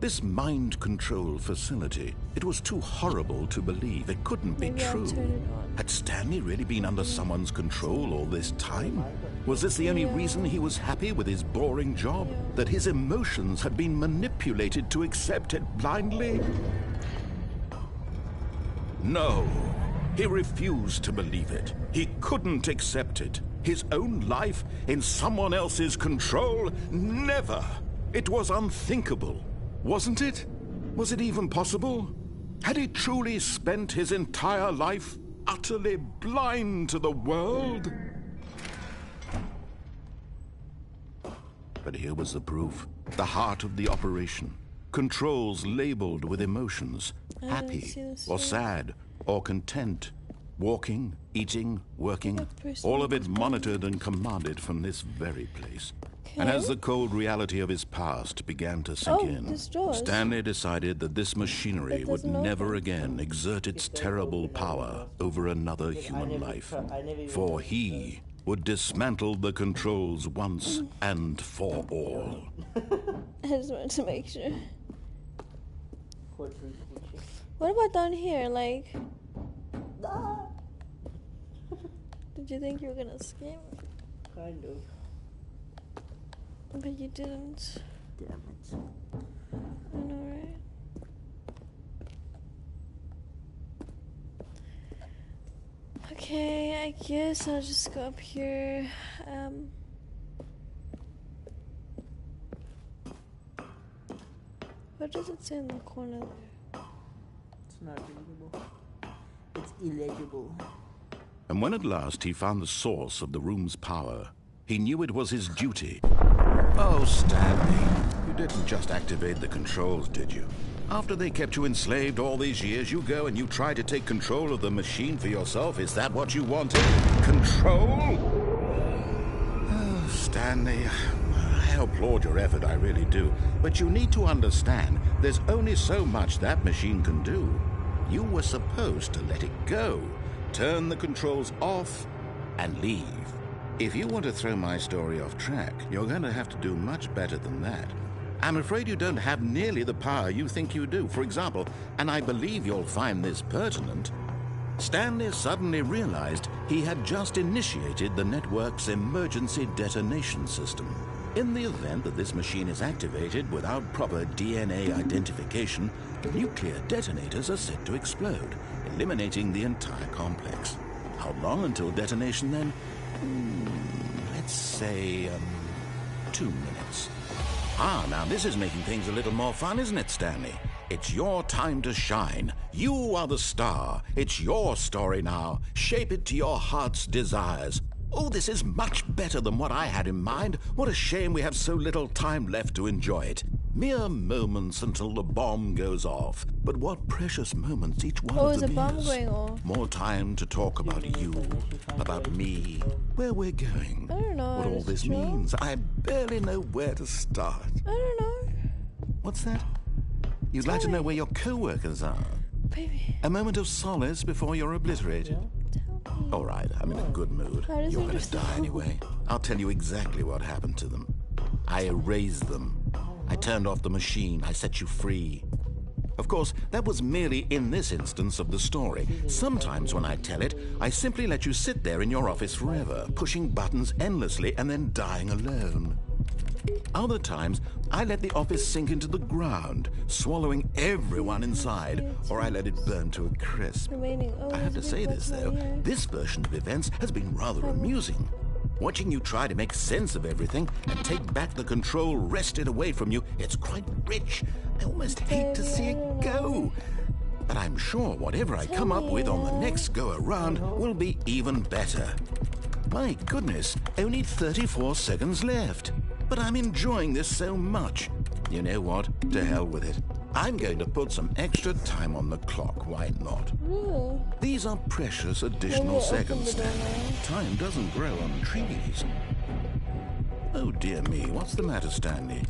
This mind control facility, it was too horrible to believe. It couldn't be Maybe I'll true. turn it on. Had Stanley really been under someone's control all this time? Was this the only Yeah. reason he was happy with his boring job? That his emotions had been manipulated to accept it blindly? No. He refused to believe it. He couldn't accept it. His own life in someone else's control? Never. It was unthinkable. Wasn't it? Was it even possible? Had he truly spent his entire life utterly blind to the world? But here was the proof. The heart of the operation. Controls labeled with emotions. Happy, or sad, or content. Walking, eating, working. All of it monitored and commanded from this very place. And as the cold reality of his past began to sink in, Stanley decided that this machinery would never again exert its terrible power over another human life. For he would dismantle the controls once and for all. I just wanted to make sure. What about down here? Like, did you think you were gonna scream? Kind of. But you didn't. Damn it. I know, right? Okay, I guess I'll just go up here. What does it say in the corner there? It's not readable. It's illegible. And when at last he found the source of the room's power, he knew it was his duty. Oh, Stanley, you didn't just activate the controls, did you? After they kept you enslaved all these years, you go and you try to take control of the machine for yourself. Is that what you wanted? Control? Oh, Stanley, I applaud your effort, I really do. But you need to understand, there's only so much that machine can do. You were supposed to let it go, turn the controls off, and leave. If you want to throw my story off track, you're going to have to do much better than that. I'm afraid you don't have nearly the power you think you do. For example, and I believe you'll find this pertinent, Stanley suddenly realized he had just initiated the network's emergency detonation system. In the event that this machine is activated without proper DNA identification, nuclear detonators are set to explode, eliminating the entire complex. How long until detonation then? Let's say, 2 minutes. Ah, now this is making things a little more fun, isn't it, Stanley? It's your time to shine. You are the star. It's your story now. Shape it to your heart's desires. Oh, this is much better than what I had in mind. What a shame we have so little time left to enjoy it. Mere moments until the bomb goes off. But what precious moments each one of them is. Oh, is a bomb going off? More time to talk about you, about me, where we're going. I don't know. What all this means. I barely know where to start. I don't know. What's that? You'd like to know where your co-workers are? Baby. A moment of solace before you're obliterated. Tell me. All right, I'm in a good mood. How does You're it going to just die know? anyway. I'll tell you exactly what happened to them. I erased them. I turned off the machine. I set you free. Of course, that was merely in this instance of the story. Sometimes when I tell it, I simply let you sit there in your office forever, pushing buttons endlessly and then dying alone. Other times, I let the office sink into the ground, swallowing everyone inside, or I let it burn to a crisp. Remaining. Oh, I have to there's a say big this, bug though. right here. This version of events has been rather amusing. Watching you try to make sense of everything and take back the control wrested away from you, it's quite rich. I almost hate to see it go. But I'm sure whatever I come up with on the next go-around will be even better. My goodness, only 34 seconds left. But I'm enjoying this so much. You know what? To hell with it. I'm going to put some extra time on the clock. Why not? Really? These are precious additional Maybe open seconds, the door Stanley. now. Time doesn't grow on trees. Oh, dear me. What's the matter, Stanley?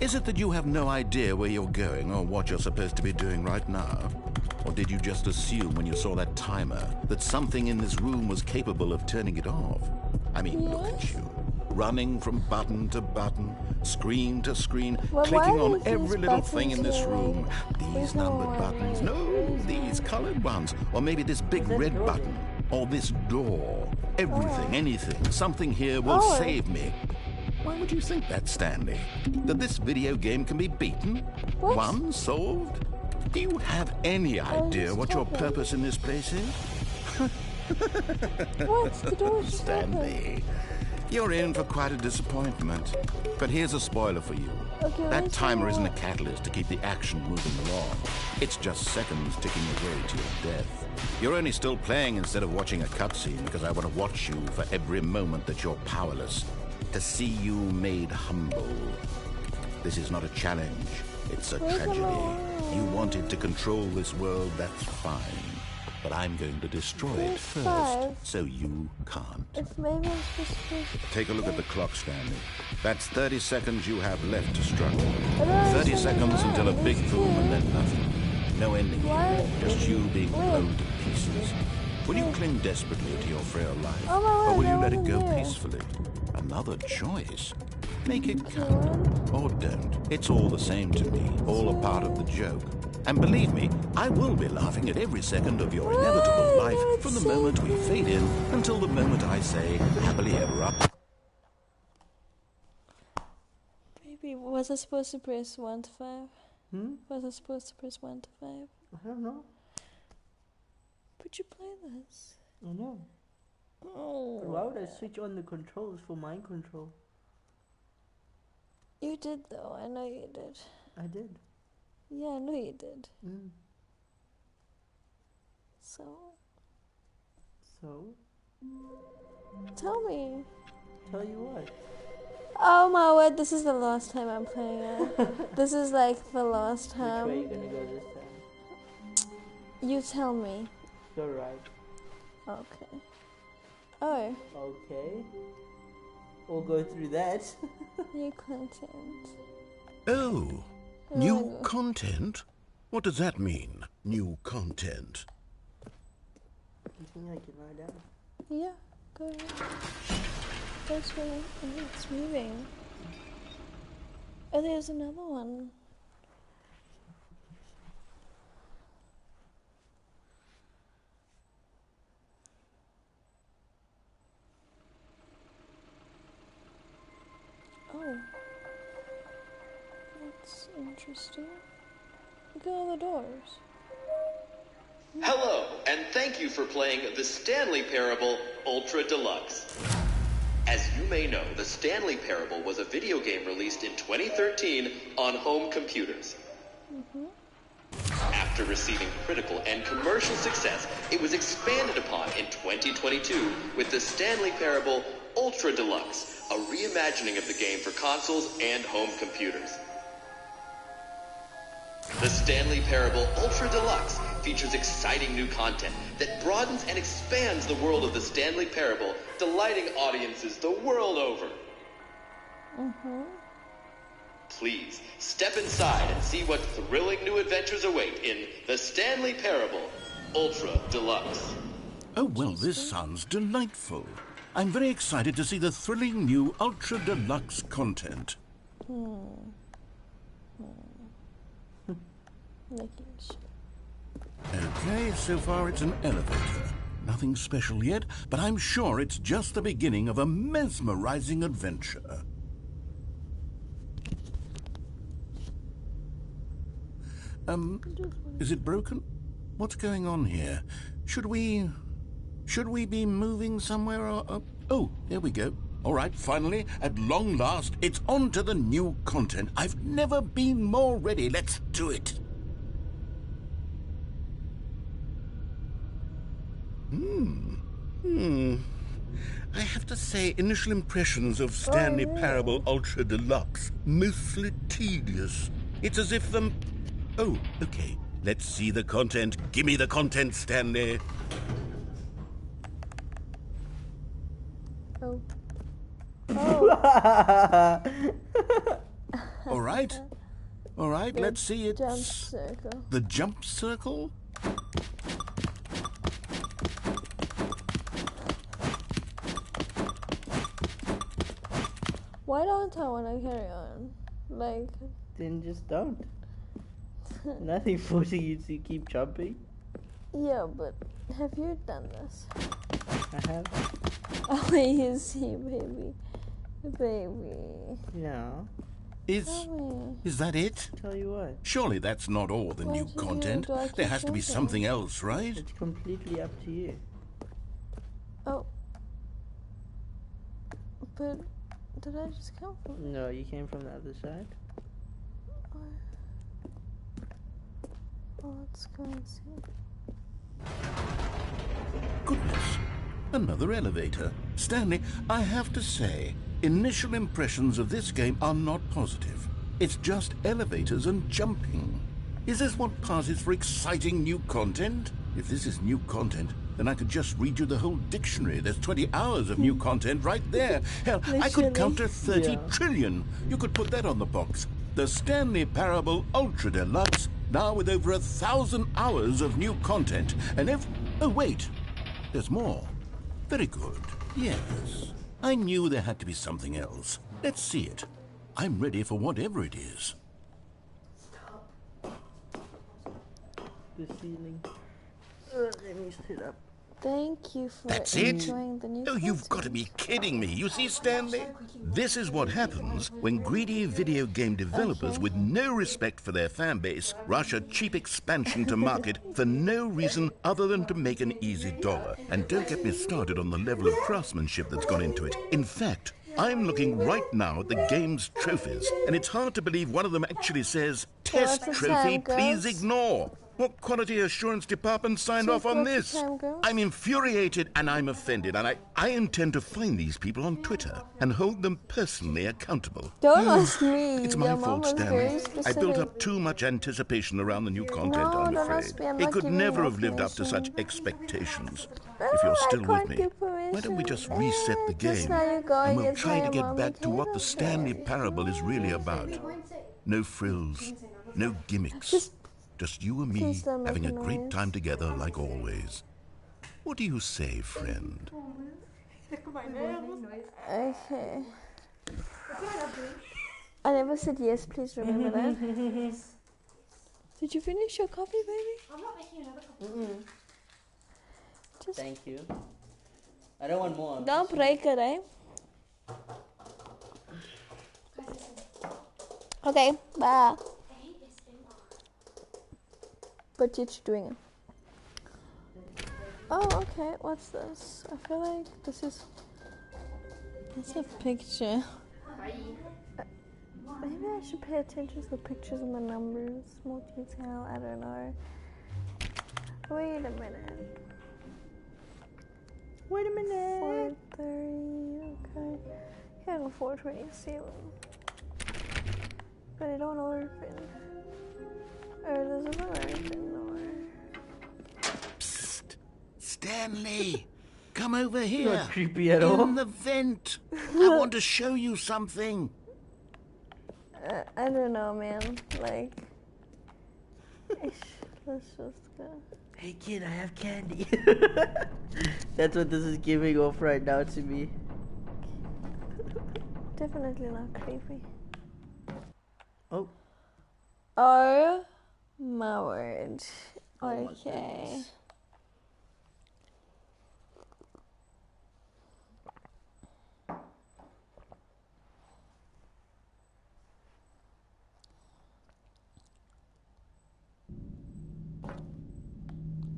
Is it that you have no idea where you're going or what you're supposed to be doing right now? Or did you just assume when you saw that timer that something in this room was capable of turning it off? I mean, look at you. Running from button to button, screen to screen, Well, clicking why on are these every little buttons thing in this there? room. These There's no numbered one, buttons. right? No, these colored ones. Or maybe this big that red door? button. Or this door. Everything, anything. Something here will Oh. save me. Why would you think that, Stanley? That this video game can be beaten? What? Won? Solved? Do you have any idea just what your talking. purpose in this place is? What? The door just opened. Stanley, You're in for quite a disappointment. But here's a spoiler for you. Okay, That where's timer the- isn't a catalyst to keep the action moving along. It's just seconds ticking away to your death. You're only still playing instead of watching a cutscene because I want to watch you for every moment that you're powerless. To see you made humble. This is not a challenge. It's a Where's the tragedy. wall? You wanted to control this world, that's fine. But I'm going to destroy it Where's first, 5? so you can't. If maybe I'm supposed to... Take a look at the clock, Stanley. That's 30 seconds you have left to struggle. I don't understand 30 seconds why. until a big It's boom and here. then nothing. No ending Why? here. Just you being Wait. blown to pieces. Will you cling desperately to your frail life? Oh my or word, will you that let it wasn't go there. peacefully? Another choice. Make it Okay, count. Or don't. It's all the same to me. All a part of the joke. And believe me, I will be laughing at every second of your inevitable Why? life from the moment we fade in until the moment I say, happily ever after. Maybe, was I supposed to press 1 to 5? Hmm? Was I supposed to press 1 to 5? I don't know. Would you play this? I know. Oh. But why would I switch on the controls for mind control? You did though, I know you did. I did. Yeah, I know you did. Mm. So, So, tell me. tell you what. Oh my word, this is the last time I'm playing it. This is like the last Which way are you time. gonna go this time? You tell me. Go right. Okay. Oh, Okay. We'll go through that. new content. Oh, Oh, new content? What does that mean, new content? You think I can lie down? Yeah, go ahead. That's where it's moving. Oh, there's another one. Oh. That's interesting. Look at all the doors. Hello, and thank you for playing the Stanley Parable Ultra Deluxe. As you may know, the Stanley Parable was a video game released in 2013 on home computers. After receiving critical and commercial success, it was expanded upon in 2022 with the Stanley Parable Ultra Deluxe, a reimagining of the game for consoles and home computers. The Stanley Parable Ultra Deluxe features exciting new content that broadens and expands the world of the Stanley Parable, delighting audiences the world over. Please, step inside and see what thrilling new adventures await in the Stanley Parable Ultra Deluxe. Oh, well, this sounds delightful. I'm very excited to see the thrilling new Ultra Deluxe content. Making sure. Okay, so far it's an elevator. Nothing special yet, but I'm sure it's just the beginning of a mesmerizing adventure. Is it broken? What's going on here? Should we be moving somewhere or... Oh, here we go. All right, finally, at long last, it's on to the new content. I've never been more ready. Let's do it. I have to say, initial impressions of Stanley Parable Ultra Deluxe, mostly tedious. It's as if the... Oh, okay. Let's see the content. Give me the content, Stanley. Oh. All right. All right, let's see it. Jump circle. The jump circle? Why don't I want to carry on? Like, Then just don't. Nothing forcing you to keep jumping. yeah, but have you done this? I have. Oh, you see, baby. Baby. Yeah. Is that it? Tell you what. Surely that's not all the Why new do you- content. do I There keep has to be jumping? something else, right? It's completely up to you. Oh. But did I just come from? No, you came from the other side. Oh, let's go and see. Goodness, another elevator. Stanley, I have to say, initial impressions of this game are not positive. It's just elevators and jumping. Is this what passes for exciting new content? If this is new content, then I could just read you the whole dictionary. There's 20 hours of new content right there. Hell, I could count to 30 trillion. You could put that on the box. The Stanley Parable Ultra Deluxe, now with over 1,000 hours of new content. And if... Oh, wait. There's more. Very good. Yes. I knew there had to be something else. Let's see it. I'm ready for whatever it is. The ceiling. Let me sit up. Thank you for That's it? enjoying the new Oh, you've got to be kidding me. You see, Stanley? This is what happens when greedy video game developers with no respect for their fan base rush a cheap expansion to market for no reason other than to make an easy dollar. And don't get me started on the level of craftsmanship that's gone into it. In fact, I'm looking right now at the game's trophies, and it's hard to believe one of them actually says, "Test what's the trophy, time, please girls? ignore." What quality assurance department signed off on what's the this? time, girls? I'm infuriated and I'm offended, and I intend to find these people on Twitter and hold them personally accountable. Don't ask me. It's my Your fault, mom was Stanley. very I specific. built up too much anticipation around the new content, No, I'm don't afraid. ask me. I'm It not could giving never you have lived up to such information. expectations. No, If you're I still with can't me, give why don't we just permission. reset the Just game? now you're going And we'll against try my to get mom, back to what the Mikayla. Stanley Parable is really about. No frills, no gimmicks. Just you and me please don't make having a a great noise. time together like always. What do you say, friend? Okay. I never said yes, please remember that. Did you finish your coffee, baby? I'm not making another cup. Just Thank you. I don't want more. don't break it, eh? Okay, bye. But you're doing it. Oh, okay. What's this? I feel like this is. It's a picture. Maybe I should pay attention to the pictures and the numbers, more detail. I don't know. Wait a minute. Wait a minute. 430. Okay. Yeah, go 427. But it don't open. Or does it not open? No. Psst! Stanley! Come over here! Not creepy at all. In the vent! I want to show you something! I don't know, man. Like, let's just go. Hey kid, I have candy. That's what this is giving off right now to me. Definitely not creepy. Oh. Oh my word. Oh my Okay. goodness.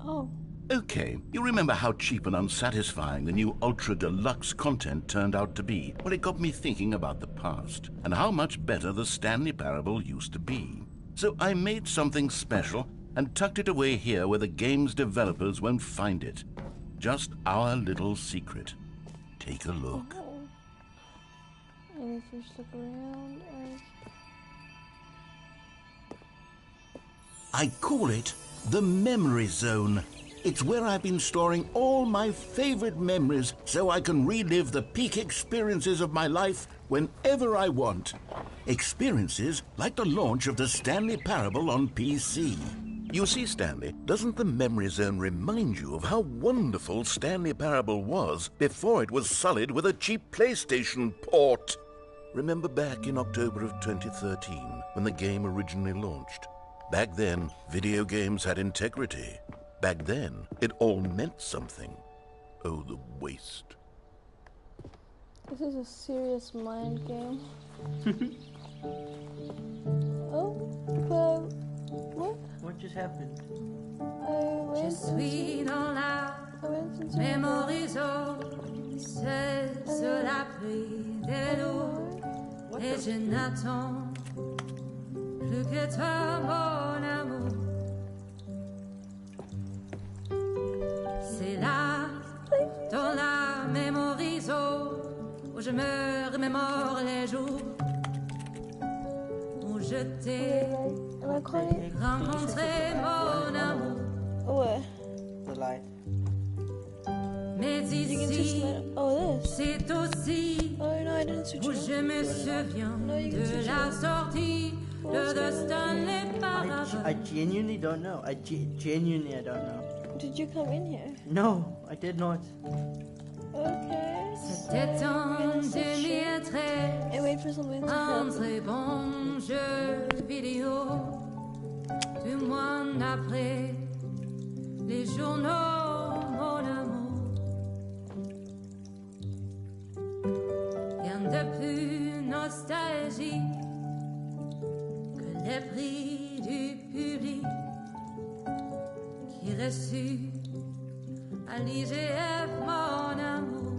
Oh. Okay, you remember how cheap and unsatisfying the new Ultra Deluxe content turned out to be? Well, it got me thinking about the past and how much better the Stanley Parable used to be. So I made something special and tucked it away here where the game's developers won't find it. Just our little secret. Take a look. And if you just look around, I call it the Memory Zone. It's where I've been storing all my favorite memories so I can relive the peak experiences of my life whenever I want. Experiences like the launch of the Stanley Parable on PC. You see, Stanley, doesn't the Memory Zone remind you of how wonderful Stanley Parable was before it was sullied with a cheap PlayStation port? Remember back in October of 2013 when the game originally launched? Back then, video games had integrity. Back then, it all meant something. Oh, the waste. this is a serious mind game. Oh, but what? What just happened? I went Je suis dans la into mémorisation. seul sur l'abri des loups, et je n'attends plus que toi, mon amour. C'est là, dans la mémorisation, où je me remémore les jours où je t'ai rencontré, mon amour. Ouais. The light. Mais You can just ici, let. Oh, this. c'est aussi Oh no, I didn't switch où it je on. me souviens No, you can de switch it la on. sortie de Stanley I Parabole. genuinely don't know. Genuinely I don't know. Did you come in here? No, I did not. Okay. So C'était we're en gonna switch it 2013, and wait for something to un happen. très bon jeu vidéo. 2 mois après les journaux, mon amour. Rien de plus nostalgique que les prix du public qui reçut à l'IGF, mon amour.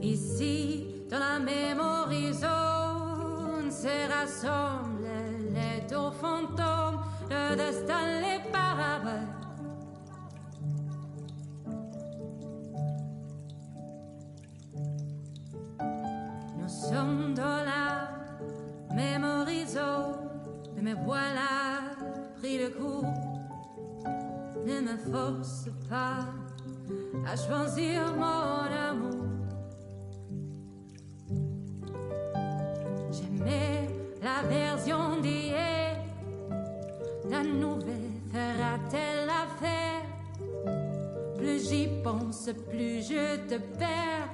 Ici, dans la memory zone, se rassemblent les deux fantômes de Stanley Parabole. Nous sommes dans la memory zone, mais me voilà pris le coup. Ne me force pas à choisir mon amour. J'aimais la version d'hier. La nouvelle fera-t-elle affaire? Plus j'y pense, plus je te perds.